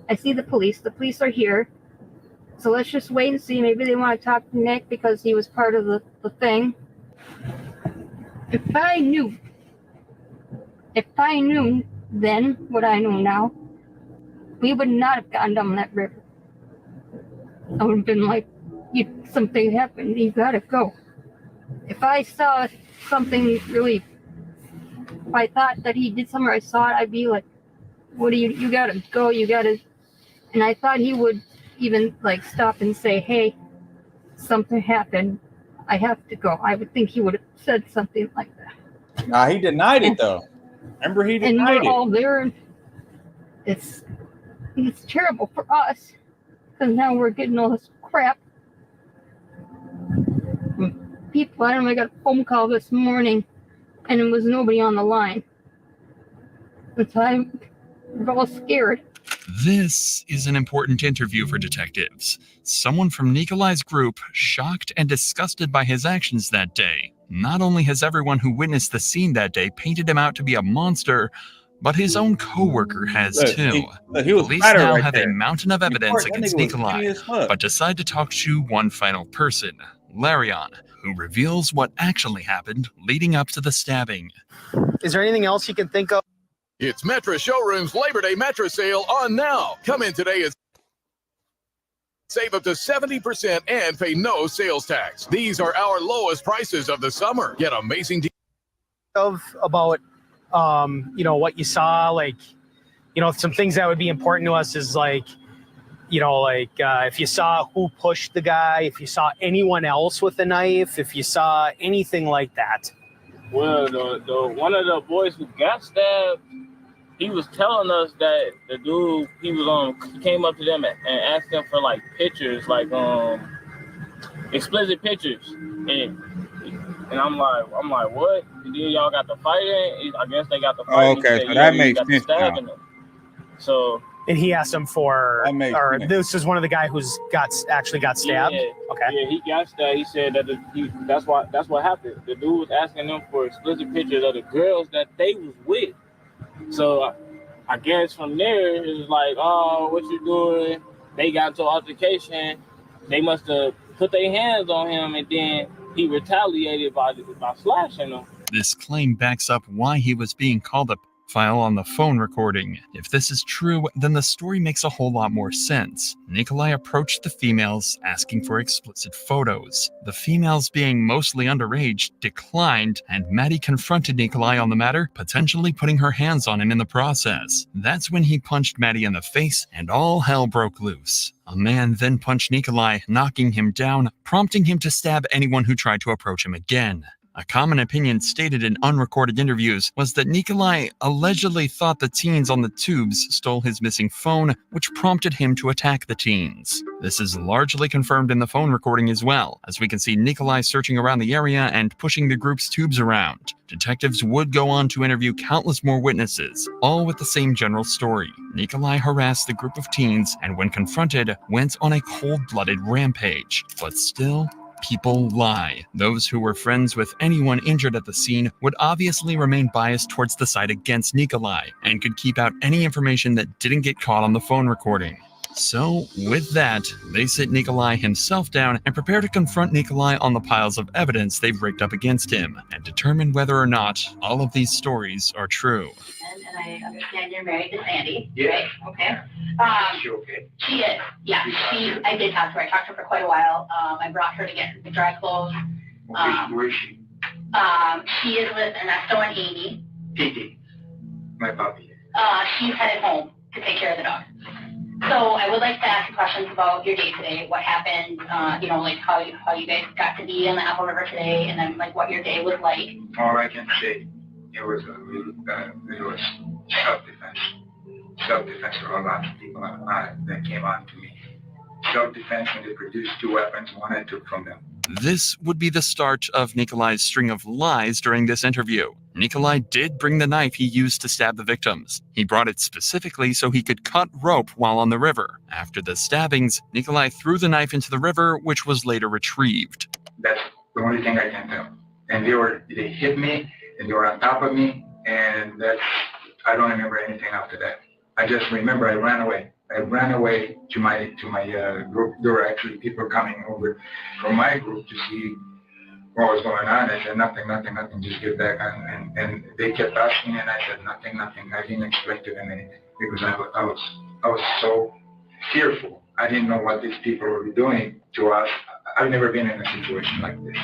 S: I see the police. The police are here. So let's just wait and see. Maybe they want to talk to Nick because he was part of the thing. If I knew then what I know now, we would not have gone down that river. I would have been like, something happened. You gotta go. If I saw something really, if I thought that he did something or I saw it, I'd be like, what do you gotta go, you gotta. And I thought he would even like stop and say, hey, something happened. I have to go. I would think he would have said something like that.
A: Nah, he denied it though. Remember, he denied
S: and we're all there. And it's terrible for us because now we're getting all this crap. People, I don't know, I got a phone call this morning and it was nobody on the line. That's why we're all scared.
G: This is an important interview for detectives. Someone from Nikolai's group, shocked and disgusted by his actions that day. Not only has everyone who witnessed the scene that day painted him out to be a monster, but his own co-worker has too. Police now have a mountain of evidence against Nikolai, but decide to talk to one final person, Larion, who reveals what actually happened leading up to the stabbing.
K: Is there anything else you can think of?
T: It's Mattress Showroom's Labor Day mattress sale on now. Come in today and save up to 70% and pay no sales tax. These are our lowest prices of the summer. Get amazing deals.
K: About what you saw, like, some things that would be important to us is like, if you saw who pushed the guy, if you saw anyone else with a knife, if you saw anything like that.
U: Well, the one of the boys who got stabbed, he was telling us that the dude, he came up to them and asked them for like pictures, like explicit pictures, and I'm like, what? And then y'all got the fighting. I guess they got the fighting.
A: Okay, so that makes sense now.
K: So. And he asked him for, or this is one of the guy who's actually got stabbed.
U: Yeah,
K: okay.
U: Yeah, he got stabbed. He said that that's what happened. The dude was asking them for explicit pictures of the girls that they was with. So I guess from there it was like, oh, what you doing? They got into an altercation. They must have put their hands on him, and then he retaliated by slashing them.
G: This claim backs up why he was being called a file on the phone recording. If this is true, then the story makes a whole lot more sense. Nikolai approached the females asking for explicit photos. The females, being mostly underage, declined, and Maddie confronted Nikolai on the matter, potentially putting her hands on him in the process. That's when he punched Maddie in the face, and all hell broke loose. A man then punched Nikolai, knocking him down, prompting him to stab anyone who tried to approach him again. A common opinion stated in unrecorded interviews was that Nikolai allegedly thought the teens on the tubes stole his missing phone, which prompted him to attack the teens. This is largely confirmed in the phone recording as well, as we can see Nikolai searching around the area and pushing the group's tubes around. Detectives would go on to interview countless more witnesses, all with the same general story. Nikolai harassed the group of teens and, when confronted, went on a cold-blooded rampage. But still, people lie. Those who were friends with anyone injured at the scene would obviously remain biased towards the side against Nikolai and could keep out any information that didn't get caught on the phone recording. So, with that, they sit Nikolai himself down and prepare to confront Nikolai on the piles of evidence they've raked up against him and determine whether or not all of these stories are true.
V: And I understand you're married to Sandy.
T: Yeah.
V: Right? Okay.
T: Is she okay?
V: She is. Yeah. I did talk to her. I talked to her for quite a while. I brought her to get the dry clothes.
T: Where is she?
V: She is with Ernesto and Amy.
T: Titi. My puppy.
V: She's headed home to take care of the dog. So I would like to ask you questions about your day today. What happened? Like how you guys got to be in the Apple River today, and then like what your day was like.
T: All I can say, it was self-defense. Self-defense for a lot of people that came on to me. Self-defense when they produced two weapons, one I took from them.
G: This would be the start of Nikolai's string of lies during this interview. Nikolai did bring the knife he used to stab the victims. He brought it specifically so he could cut rope while on the river. After the stabbings, Nikolai threw the knife into the river, which was later retrieved.
T: That's the only thing I can tell. And they hit me, and they were on top of me,
H: and I don't remember anything after that. I just remember I ran away. I ran away to my group. There were actually people coming over from my group to see what was going on. I said, nothing, just get back. And they kept asking, and I said, nothing. I didn't explain to them anything because I was so fearful. I didn't know what these people were doing to us. I've never been in a situation like this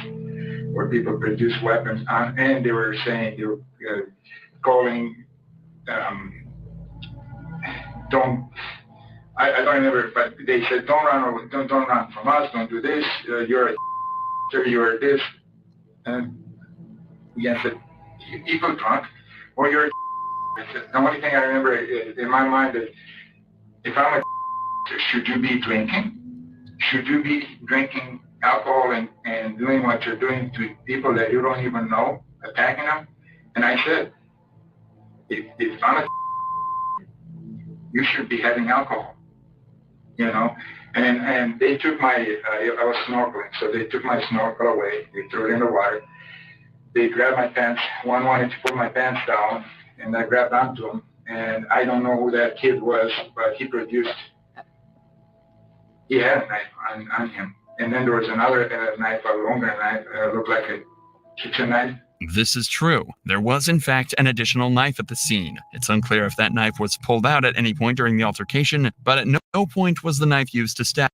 H: where people produce weapons and they were saying, they were calling, I don't remember, but they said, don't run from us, don't do this, you're this. And again, I said, either drunk or you're a I said, the only thing I remember in my mind is, if I'm a should you be drinking? Should you be drinking alcohol and doing what you're doing to people that you don't even know, attacking them? And I said, if I'm a you should be having alcohol, you know? And they took I was snorkeling, so they took my snorkel away, they threw it in the water, they grabbed my pants, one wanted to put my pants down, and I grabbed onto him, and I don't know who that kid was, but he had a knife on him. And then there was another knife, a longer knife, looked like a kitchen knife.
G: This is true. There was, in fact, an additional knife at the scene. It's unclear if that knife was pulled out at any point during the altercation, but at no point was the knife used to stab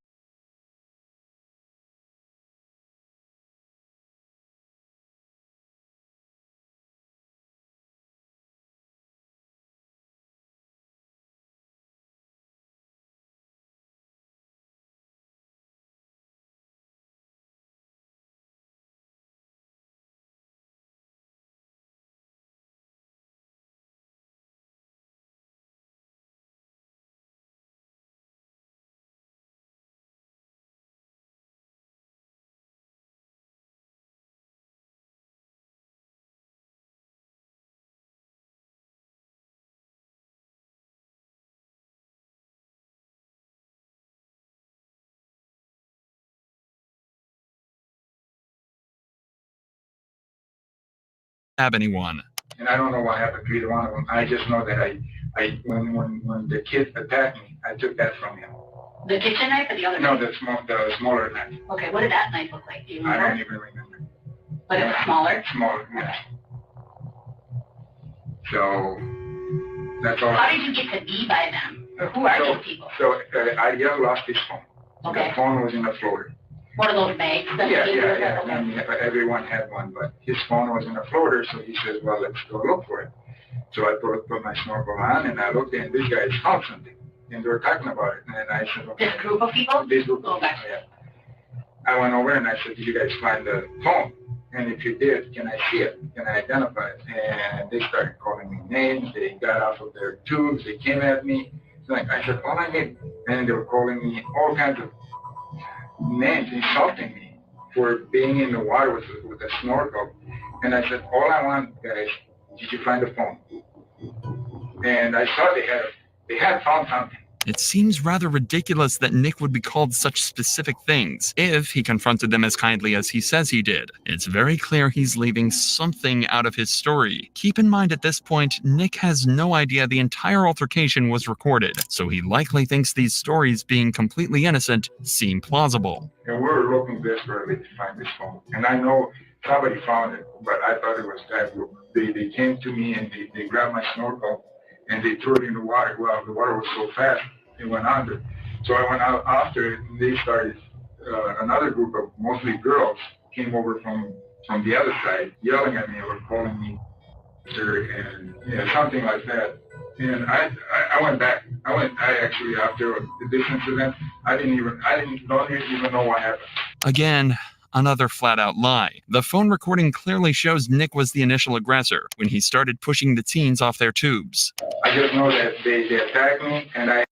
G: anyone.
H: And I don't know what happened to either one of them. I just know that when the kid attacked me, I took that from him.
V: The kitchen knife or the other
H: No,
V: knife?
H: the smaller knife.
V: Okay, what did that knife look like? Do you
H: I
V: remember?
H: don't even remember.
V: But it was smaller?
H: Smaller, yes. So, that's all.
V: How did you get to be by them? Or who are these people?
H: So, Ariel lost his phone.
V: Okay.
H: The phone was in the floater.
V: One of those bags? that
H: Yeah.
V: they were- okay.
H: And everyone had one, but his phone was in the floater, so he says, well, let's go look for it. So I put my snorkel on, and I looked, and this guy found something. And they were talking about it, and I said, okay.
V: This group of people?
H: This group of people, yeah. I went over and I said, did you guys find the phone? And if you did, can I see it? Can I identify it? And they started calling me names. They got off of their tubes. They came at me. So I said, all I need. And they were calling me all kinds of names, insulting me for being in the water with a snorkel. And I said, all I want, guys, did you find the phone? And I saw they had found something.
G: It seems rather ridiculous that Nick would be called such specific things if he confronted them as kindly as he says he did. It's very clear he's leaving something out of his story. Keep in mind at this point, Nick has no idea the entire altercation was recorded, so he likely thinks these stories, being completely innocent, seem plausible.
H: And we were looking desperately to find this phone. And I know somebody found it, but I thought it was that group. They came to me and they grabbed my snorkel and they threw it in the water. Well, the water was so fast, it went under. So I went out after it, and they started, another group of mostly girls came over from the other side, yelling at me or calling me and something like that. And I went back. I actually, after this incident, I don't even know what happened.
G: Again, another flat-out lie. The phone recording clearly shows Nick was the initial aggressor when he started pushing the teens off their tubes.
H: I just know that they attacked me, and I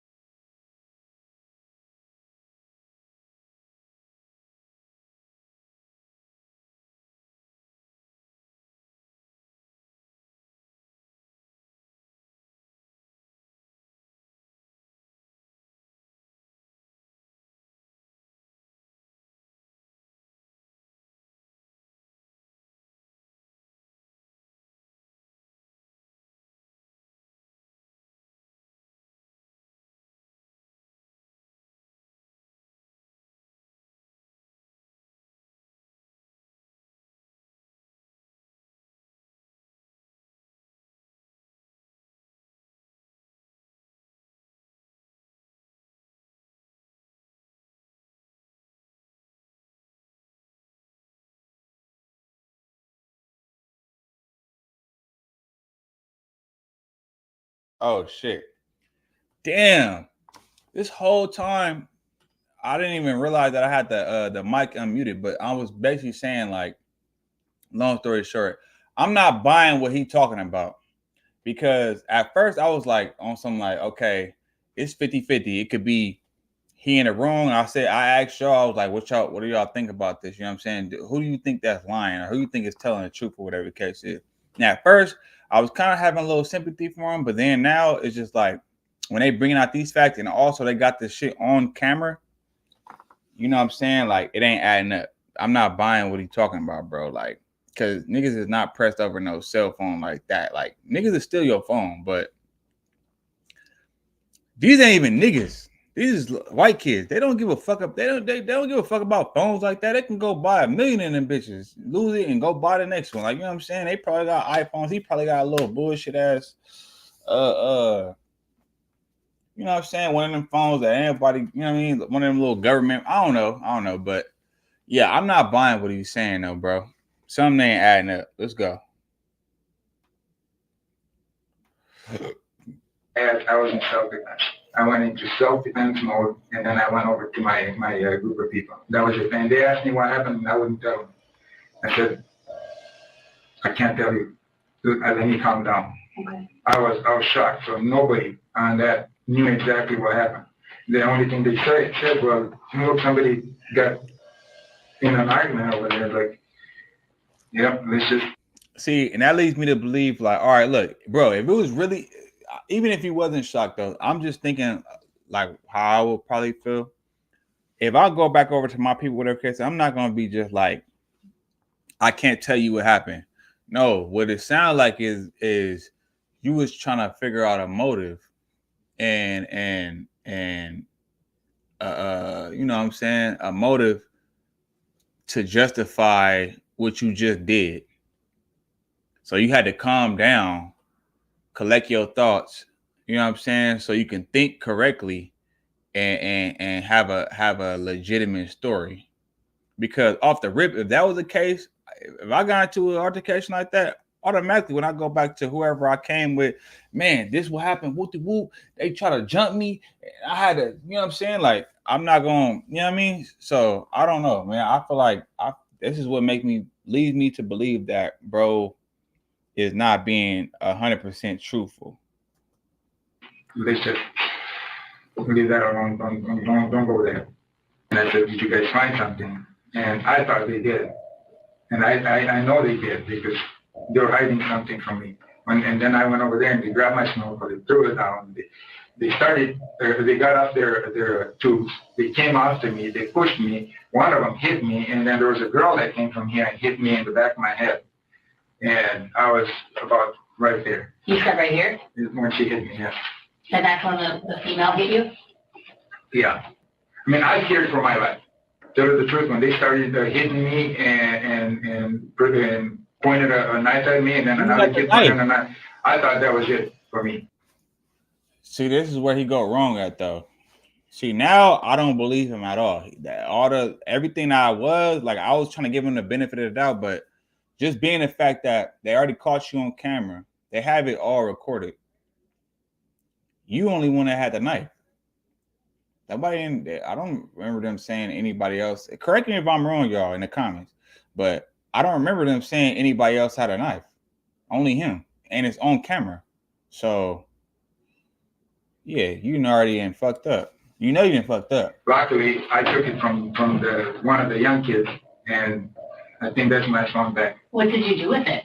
A: Oh shit. Damn. This whole time I didn't even realize that I had the mic unmuted, but I was basically saying, like, long story short, I'm not buying what he's talking about. Because at first I was like on some like, okay, it's 50-50. It could be he in the wrong. I asked y'all, I was like, what do y'all think about this? You know what I'm saying? Who do you think that's lying, or who do you think is telling the truth, or whatever the case is? Now, at first, I was kind of having a little sympathy for him, but then now it's just like when they bringing out these facts, and also they got this shit on camera, you know what I'm saying? Like, it ain't adding up. I'm not buying what he's talking about, bro. Like, because niggas is not pressed over no cell phone like that. Like, niggas is still your phone, but these ain't even niggas. These is white kids. They don't give a fuck up. They don't give a fuck about phones like that. They can go buy 1 million in them bitches, lose it, and go buy the next one. Like, you know what I'm saying? They probably got iPhones. He probably got a little bullshit ass, you know what I'm saying? One of them phones that anybody, you know what I mean? One of them little government. I don't know. But yeah, I'm not buying what he's saying though, bro. Something ain't adding up. Let's go.
H: As I was in self-defense, I went into self-defense mode, and then I went over to my group of people. That was it. And they asked me what happened, and I wouldn't tell them. I said, I can't tell you. Let me calm down.
V: Okay.
H: I was shocked. So nobody on that knew exactly what happened. The only thing they said was, look, somebody got in an argument over there. Like, yep, this is. See, and that leads me to believe, like, all right, look, bro, if it was really, even if he wasn't shocked, though, I'm just thinking, like, how I would probably feel. If I go back over to my people, whatever case, I'm not going to be just like, I can't tell you what happened. No, what it sounds like is you was trying to figure out a motive and you know what I'm saying, a motive to justify what you just did. So you had to calm down, collect your thoughts, you know what I'm saying, so you can think correctly and have a legitimate story. Because off the rip, if that was the case, if I got into an altercation like that, automatically when I go back to whoever I came with, man, this will happen, whoop de whoop, they try to jump me, I had to, you know what I'm saying, like, I'm not going, you know what I mean? So I don't know, man. I feel like this is what leads me to believe that bro is not being 100% truthful. They said, leave that alone, don't go there. And I said, did you guys find something? And I thought they did. And I know they did, because they were hiding something from me. And then I went over there and they grabbed my snorkel, they threw it down. They got up their tubes, they came after me, they pushed me, one of them hit me, and then there was a girl that came from here and hit me in the back of my head. And I was about right there.
V: You said right here?
H: When she hit me, yeah.
V: And that's when the female hit you?
H: Yeah. I mean, I feared for my life. Tell you the truth, when they started hitting me and pointed a knife at me, and then another kid pointed a knife, I thought that was it for me. See, this is where he go wrong at, though. See, now I don't believe him at all. Everything that I was, like, I was trying to give him the benefit of the doubt, but just being the fact that they already caught you on camera, they have it all recorded. You only one that had the knife. Nobody I don't remember them saying anybody else. Correct me if I'm wrong, y'all, in the comments, but I don't remember them saying anybody else had a knife. Only him, and it's on camera. So, yeah, you already done fucked up. You know you done fucked up. Luckily, I took it from one of the young kids, and I think that's my phone back.
V: What did you do with it?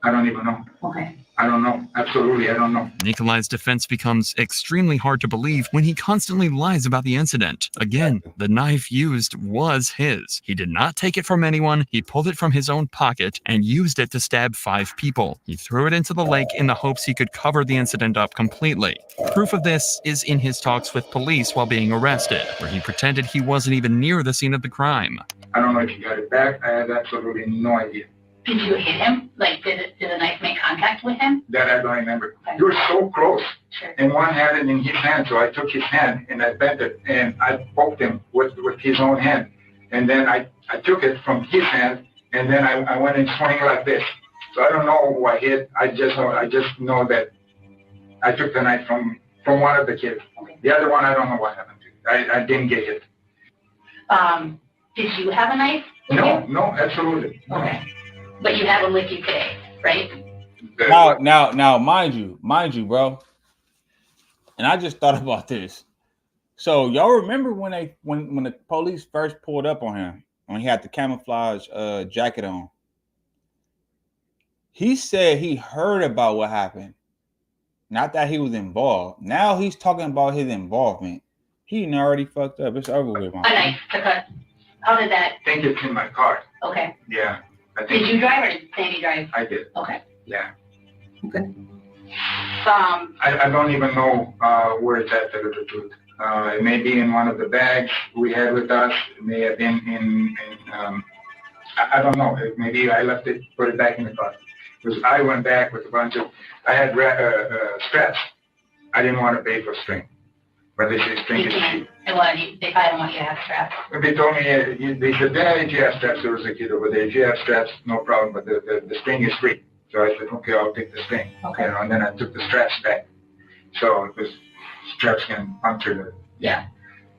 H: I don't even know.
V: Okay.
H: I don't know. Absolutely, I don't know.
G: Nikolai's defense becomes extremely hard to believe when he constantly lies about the incident. Again, the knife used was his. He did not take it from anyone. He pulled it from his own pocket and used it to stab 5 people. He threw it into the lake in the hopes he could cover the incident up completely. Proof of this is in his talks with police while being arrested, where he pretended he wasn't even near the scene of the crime.
H: I don't know if you got it back. I have absolutely no idea.
V: Did you hit him? Like, did the knife make contact with him?
H: That I don't remember. You were so close.
V: Sure.
H: And one had it in his hand, so I took his hand and I bent it and I poked him with his own hand. And then I took it from his hand and then I went and swung like this. So I don't know who I hit. I just know that I took the knife from one of the kids. The other one, I don't know what happened to. I didn't get hit.
V: Did you have a knife?
H: No, absolutely.
V: Okay. But you have one with you today, right?
A: Now, mind you, bro. And I just thought about this. So y'all remember when the police first pulled up on him when he had the camouflage jacket on? He said he heard about what happened, not that he was involved. Now he's talking about his involvement. He already fucked up. It's over with.
V: A knife to cut. How did that?
H: I think it's in my car.
V: Okay.
H: Yeah. I think
V: Did you drive or did Sandy drive?
H: I did.
V: Okay.
H: Yeah.
V: Okay.
H: I don't even know where it's at, to tell you the truth. It may be in one of the bags we had with us. It may have been in I don't know. Maybe I left it, put it back in the car. Because I went back with a bunch of, I had straps. I didn't want to pay for string. But they say string is cheap.
V: They probably don't want you to have straps.
H: They told me, they said, yeah, if you have straps, there was a kid over there. If you have straps, no problem, but the string is free. So I said, okay, I'll take the string.
V: Okay.
H: You know, and then I took the straps back. So because straps can puncture the.
V: Yeah.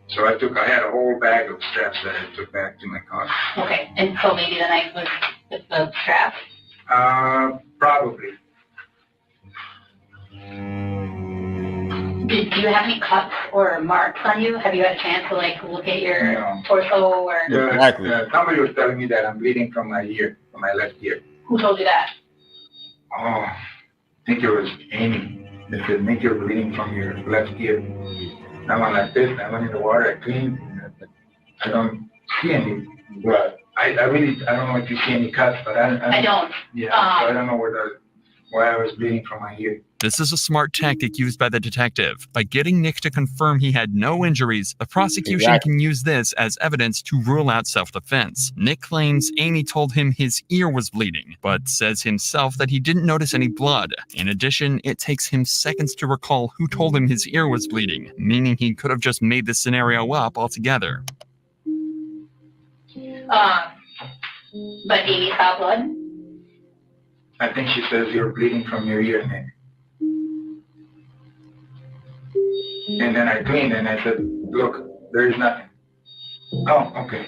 H: So I had a whole bag of straps that I took back to my car.
V: Okay. And so maybe the knife was with the straps?
H: Probably.
V: Do you have any cuts or marks on you? Have you had a chance to look at your torso or?
H: Exactly. Somebody was telling me that I'm bleeding from my ear, from my left ear.
V: Who told you that?
H: Oh, I think it was Amy. They said, make you're bleeding from your left ear. I went like this. I went in the water. I cleaned. I don't see any blood. I don't know if you see any cuts, but I don't. Yeah, so I don't know why I was bleeding from my ear.
G: This is a smart tactic used by the detective. By getting Nick to confirm he had no injuries, the prosecution can use this as evidence to rule out self-defense. Nick claims Amy told him his ear was bleeding, but says himself that he didn't notice any blood. In addition, it takes him seconds to recall who told him his ear was bleeding, meaning he could have just made this scenario up altogether.
V: But Amy saw blood?
H: I think she says you're bleeding from your ear, Nick. And then I cleaned and I said, look, there is nothing. Oh, okay.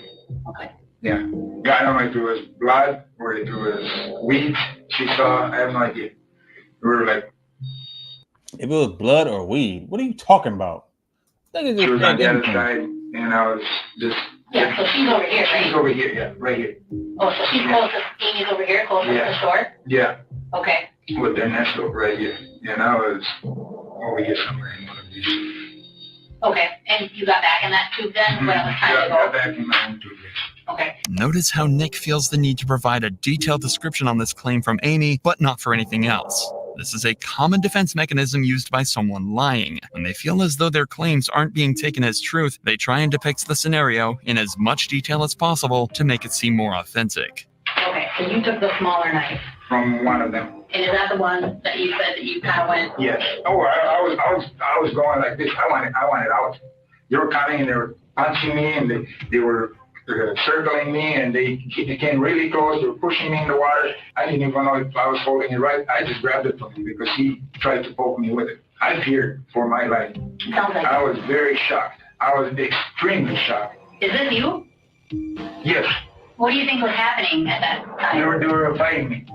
V: Okay.
H: Yeah. Yeah, I don't know if it was blood or if it was weeds she saw. I have no idea. We were like...
A: If it was blood or weed, what are you talking about?
H: She was on the other side and I was just...
V: Yeah, so she's over here, right?
H: She's over here, yeah, right here.
V: Oh, so she's closest, Amy's over here, closest to the shore?
H: Yeah.
V: Okay.
H: With their nest over right here. And I was over here somewhere in one of these.
V: Okay, and you got back in that tube then when it was time to go?
H: I got back in my own tube.
V: Okay.
G: Notice how Nick feels the need to provide a detailed description on this claim from Amy, but not for anything else. This is a common defense mechanism used by someone lying. When they feel as though their claims aren't being taken as truth, they try and depict the scenario in as much detail as possible to make it seem more authentic.
V: Okay, so you took the smaller knife.
H: From one of them.
V: And is that the one that you said that you kind of went?
H: Yes. Oh, I was going like this. I wanted out. They were coming and they were punching me and they were circling me and they came really close. They were pushing me in the water. I didn't even know if I was holding it right. I just grabbed it from him because he tried to poke me with it. I feared for my life.
V: Sounds like
H: I was very shocked. I was extremely shocked.
V: Is this you?
H: Yes.
V: What do you think was happening at that time?
H: They were fighting me.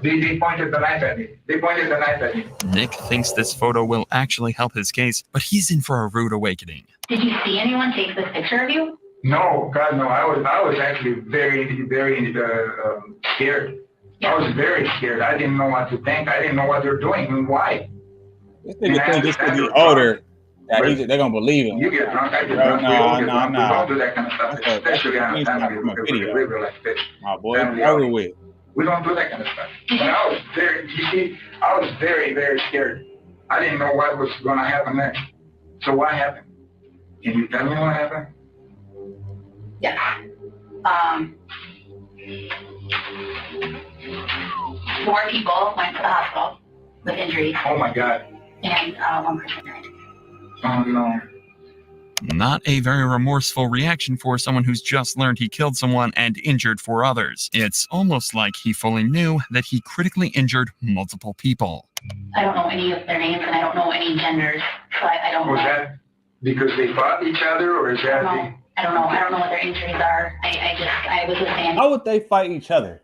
H: They pointed the knife at me.
G: Nick thinks this photo will actually help his case, but he's in for a rude awakening.
V: Did you see anyone take this picture of you?
H: No, God, no. I was actually very, very scared. I was very scared. I didn't know what to think. I didn't know what they're doing and why.
A: This nigga think this could be older. They're gonna believe him.
H: You get drunk, I get drunk.
A: No.
H: We don't do that kind of stuff, especially on a family river like this.
A: My boy, over with.
H: We don't do that kind of stuff. And I was very, very scared. I didn't know what was going to happen next. So what happened? Can you tell me what happened?
V: Yeah. 4 people went to the hospital with injuries.
H: Oh my God.
V: And 1 person died.
H: Oh no.
G: Not a very remorseful reaction for someone who's just learned he killed someone and injured 4 others. It's almost like he fully knew that he critically injured multiple people.
V: I don't know any of their names and I don't know any genders, so I don't know.
H: Was that because they fought each other, or is that?
V: I don't know. I don't know what their injuries are. I was with Sandy
A: How would they fight each other?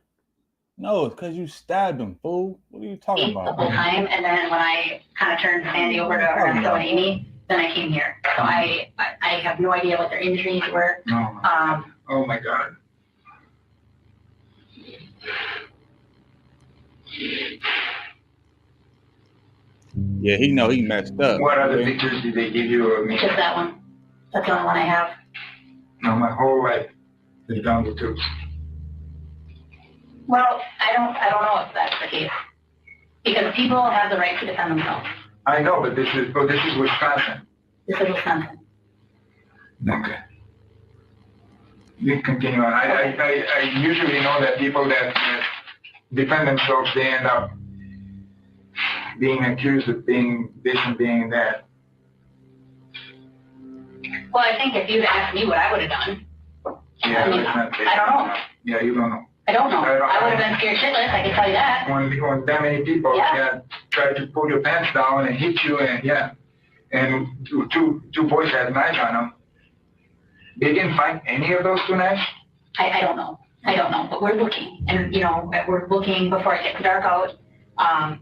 A: No, it's because you stabbed them, fool. What are you talking
V: the
A: about?
V: whole time, and then when I kind of turned Sandy over to Ernesto and Amy, then I came here. So I have no idea what their injuries were.
H: No. Oh my God.
A: Yeah, he know he messed up.
H: What other pictures did they give you of me?
V: Just that one. That's the only one I have.
H: No, my whole life is down the tubes.
V: Well, I don't know if that's the case. Because people have the right to defend themselves.
H: I know, but this is Wisconsin.
V: This is Wisconsin.
H: Okay. You continue on. I usually know that people that defend themselves, they end up being accused of being this and being that.
V: Well, I think if you'd asked me what I would have done,
H: Yeah,
V: I mean,
H: let's not say
V: I don't
H: that.
V: know.
H: Yeah, you don't know.
V: I don't know. I would have been scared shitless, I can tell you that.
H: When that many people tried to pull your pants down and hit you, and two boys had knives on them. They didn't find any of those 2 knives?
V: I don't know. I don't know, but we're looking. And, we're looking before it gets dark out.
H: I'm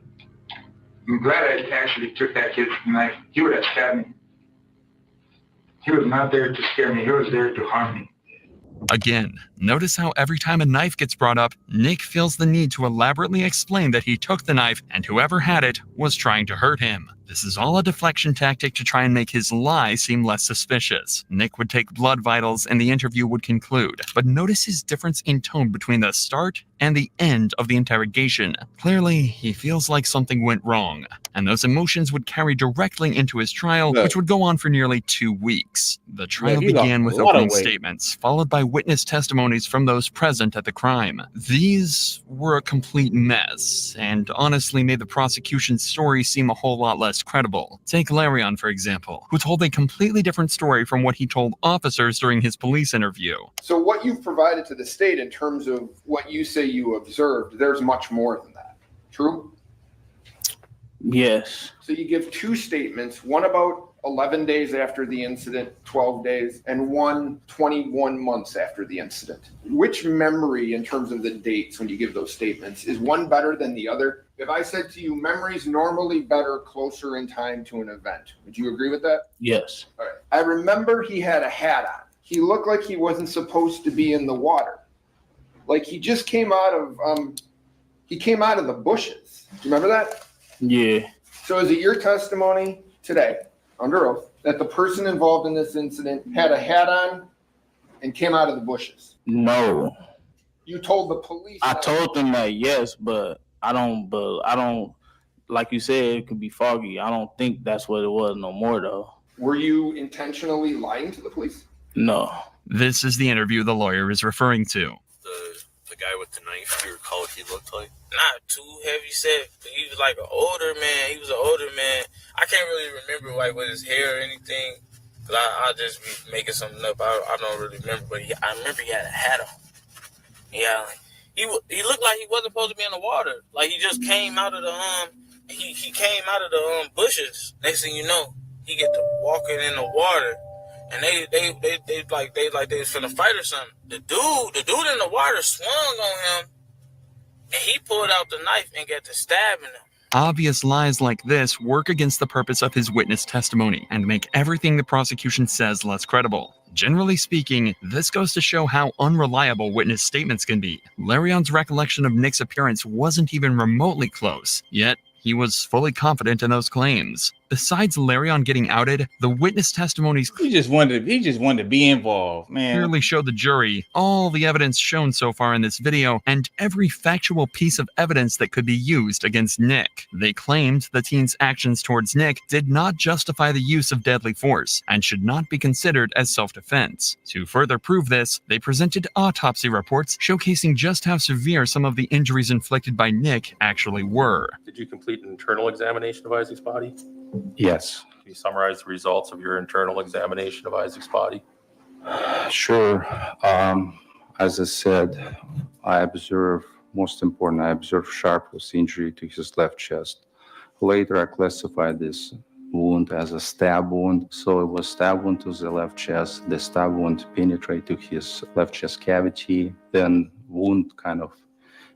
H: glad I actually took that kid's knife. He would have stabbed me. He was not there to scare me. He was there to harm me.
G: Again, notice how every time a knife gets brought up, Nick feels the need to elaborately explain that he took the knife and whoever had it was trying to hurt him. This is all a deflection tactic to try and make his lie seem less suspicious. Nick would take blood vitals and the interview would conclude. But notice his difference in tone between the start and the end of the interrogation. Clearly, he feels like something went wrong. And those emotions would carry directly into his trial, which would go on for nearly 2 weeks. The trial began with opening statements, followed by witness testimonies from those present at the crime. These were a complete mess, and honestly made the prosecution's story seem a whole lot less credible. Take Larion, for example, who told a completely different story from what he told officers during his police interview.
E: So what you've provided to the state in terms of what you say you observed, there's much more than that. True?
J: Yes.
E: So you give 2 statements, one about 11 days after the incident, 12 days, and one 21 months after the incident. Which memory, in terms of the dates when you give those statements, is one better than the other? If I said to you, memory's normally better closer in time to an event, would you agree with that?
J: Yes.
E: All right. I remember he had a hat on. He looked like he wasn't supposed to be in the water. Like he just came out of the bushes. Do you remember that?
J: Yeah.
E: So is it your testimony today, under oath, that the person involved in this incident had a hat on and came out of the bushes?
J: No.
E: You told the police.
J: I told them that, yes, but I don't, like you said, it could be foggy. I don't think that's what it was no more, though.
E: Were you intentionally lying to the police?
J: No.
G: This is the interview the lawyer is referring to.
Q: The guy with the knife, do you recall what he looked like? Not too heavy set, but he was like an older man. He was an older man. I can't really remember like with his hair or anything, cause I'll just be making something up. I don't really remember, but I remember he had a hat on. Yeah, he looked like he wasn't supposed to be in the water. Like he just came out of the he came out of the bushes. Next thing you know, he get to walking in the water. And they was finna fight or something. The dude in the water swung on him, and he pulled out the knife and got to stabbing him.
G: Obvious lies like this work against the purpose of his witness testimony and make everything the prosecution says less credible. Generally speaking, this goes to show how unreliable witness statements can be. Larion's recollection of Nick's appearance wasn't even remotely close, yet he was fully confident in those claims. Besides Larion getting outed, the witness testimonies
A: he just wanted to be involved, man.
G: Clearly showed the jury all the evidence shown so far in this video and every factual piece of evidence that could be used against Nick. They claimed the teen's actions towards Nick did not justify the use of deadly force and should not be considered as self-defense. To further prove this, they presented autopsy reports showcasing just how severe some of the injuries inflicted by Nick actually were.
W: Did you complete an internal examination of Isaac's body?
F: Yes.
I: Can you summarize the results of your internal examination of Isaac's body?
F: Sure. As I said, I observed, most important, I observed sharp injury to his left chest. Later, I classified this wound as a stab wound. So it was stab wound to the left chest. The stab wound penetrated to his left chest cavity. Then wound kind of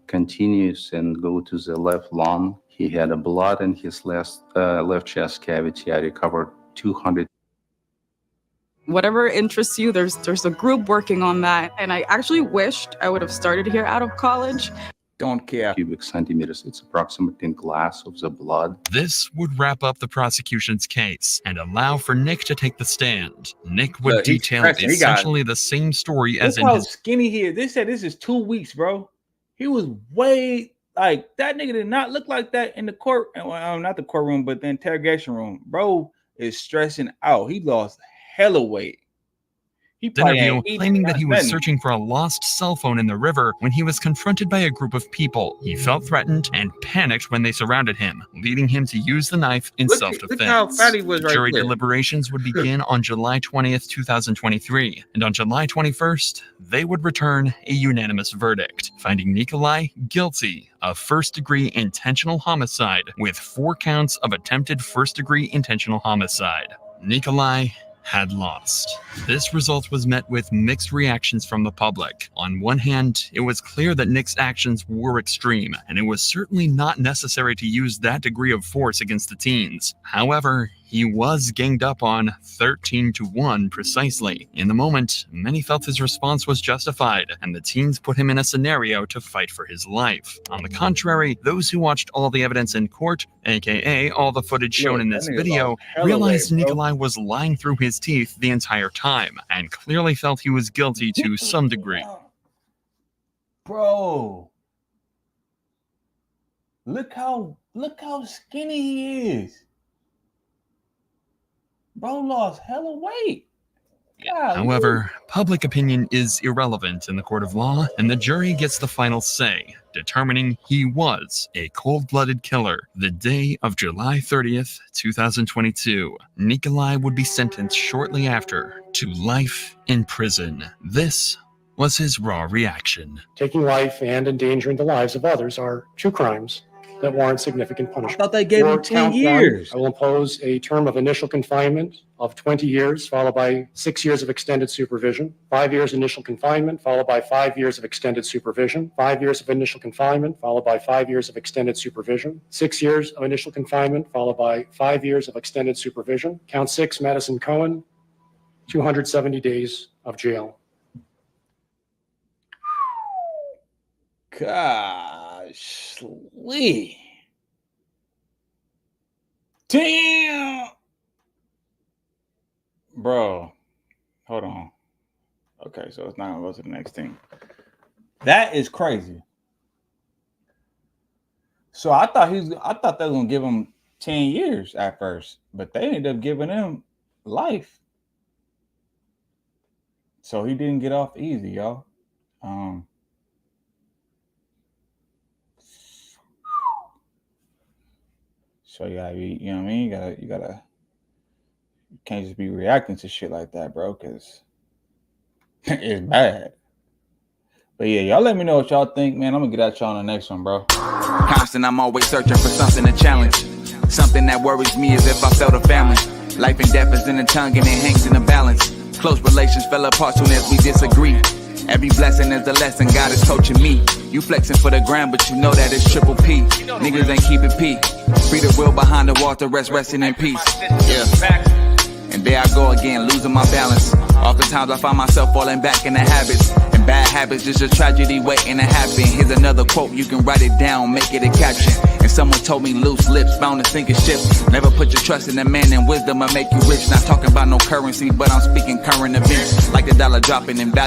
F: continues and go to the left lung. He had a blood in his left chest cavity. I recovered 200.
W: Whatever interests you, there's a group working on that. And I actually wished I would have started here out of college.
F: Don't care. Cubic centimeters, it's approximately in glass of the blood.
G: This would wrap up the prosecution's case and allow for Nick to take the stand. Nick would detail essentially the same story as in
A: how
G: his
A: skinny he is. They said this is 2 weeks, bro. He was way like that nigga did not look like that in the court. Well, not the courtroom, but the interrogation room. Bro is stressing out. He lost hella weight.
G: interview claiming that he was searching for a lost cell phone in the river when he was confronted by a group of people. He felt threatened and panicked when they surrounded him, leading him to use the knife in self-defense.
A: Look how fat he was right
G: Jury
A: there.
G: deliberations would begin on July 20th, 2023, and on July 21st, they would return a unanimous verdict, finding Nikolai guilty of first-degree intentional homicide with 4 counts of attempted first-degree intentional homicide. Nikolai had lost. This result was met with mixed reactions from the public. On one hand, it was clear that Nick's actions were extreme, and it was certainly not necessary to use that degree of force against the teens. However, he was ganged up on 13-1 precisely. In the moment, many felt his response was justified, and the teens put him in a scenario to fight for his life. On the contrary, those who watched all the evidence in court, aka all the footage shown in this video, realized Nikolai was lying through his teeth the entire time, and clearly felt he was guilty to some degree.
A: Bro, look how skinny he is. Bro lost hella weight. God,
G: However, public opinion is irrelevant in the court of law, and the jury gets the final say, determining he was a cold-blooded killer. The day of July 30th, 2022, Nikolai would be sentenced shortly after to life in prison. This was his raw reaction.
X: Taking life and endangering the lives of others are 2 crimes that warrant significant punishment.
A: I thought they gave him 10 years.
X: I will impose a term of initial confinement of 20 years, followed by 6 years of extended supervision, 5 years initial confinement, followed by 5 years of extended supervision, 5 years of initial confinement, followed by 5 years of extended supervision, 6 years of initial confinement, followed by 5 years of extended supervision. Count 6, Madison Cohen, 270 days of jail.
A: Gosh, Lee. Damn. Bro, hold on. Okay, so it's not gonna go to the next thing. That is crazy. So I thought they were gonna give him 10 years at first, but they ended up giving him life. So he didn't get off easy, y'all. So you gotta be, you know what I mean? You can't just be reacting to shit like that, bro, because it's bad. But yeah, y'all let me know what y'all think, man. I'm gonna get at y'all on the next one, bro.
Y: Constant, I'm always searching for something to challenge. Something that worries me is if I felt a family. Life and death is in the tongue and it hangs in the balance. Close relations fell apart soon as we disagree. Every blessing is a lesson God is coaching me. You flexing for the gram, but you know that it's triple P. Niggas ain't keeping P. Free the will behind the wall, the rest resting in peace. Yeah. And there I go again, losing my balance. Oftentimes I find myself falling back into habits. And bad habits, just a tragedy waiting to happen. Here's another quote, you can write it down, make it a caption. And someone told me loose lips, bound to sink a ship. Never put your trust in a man, and wisdom will make you rich. Not talking about no currency, but I'm speaking current events. Like the dollar dropping in value.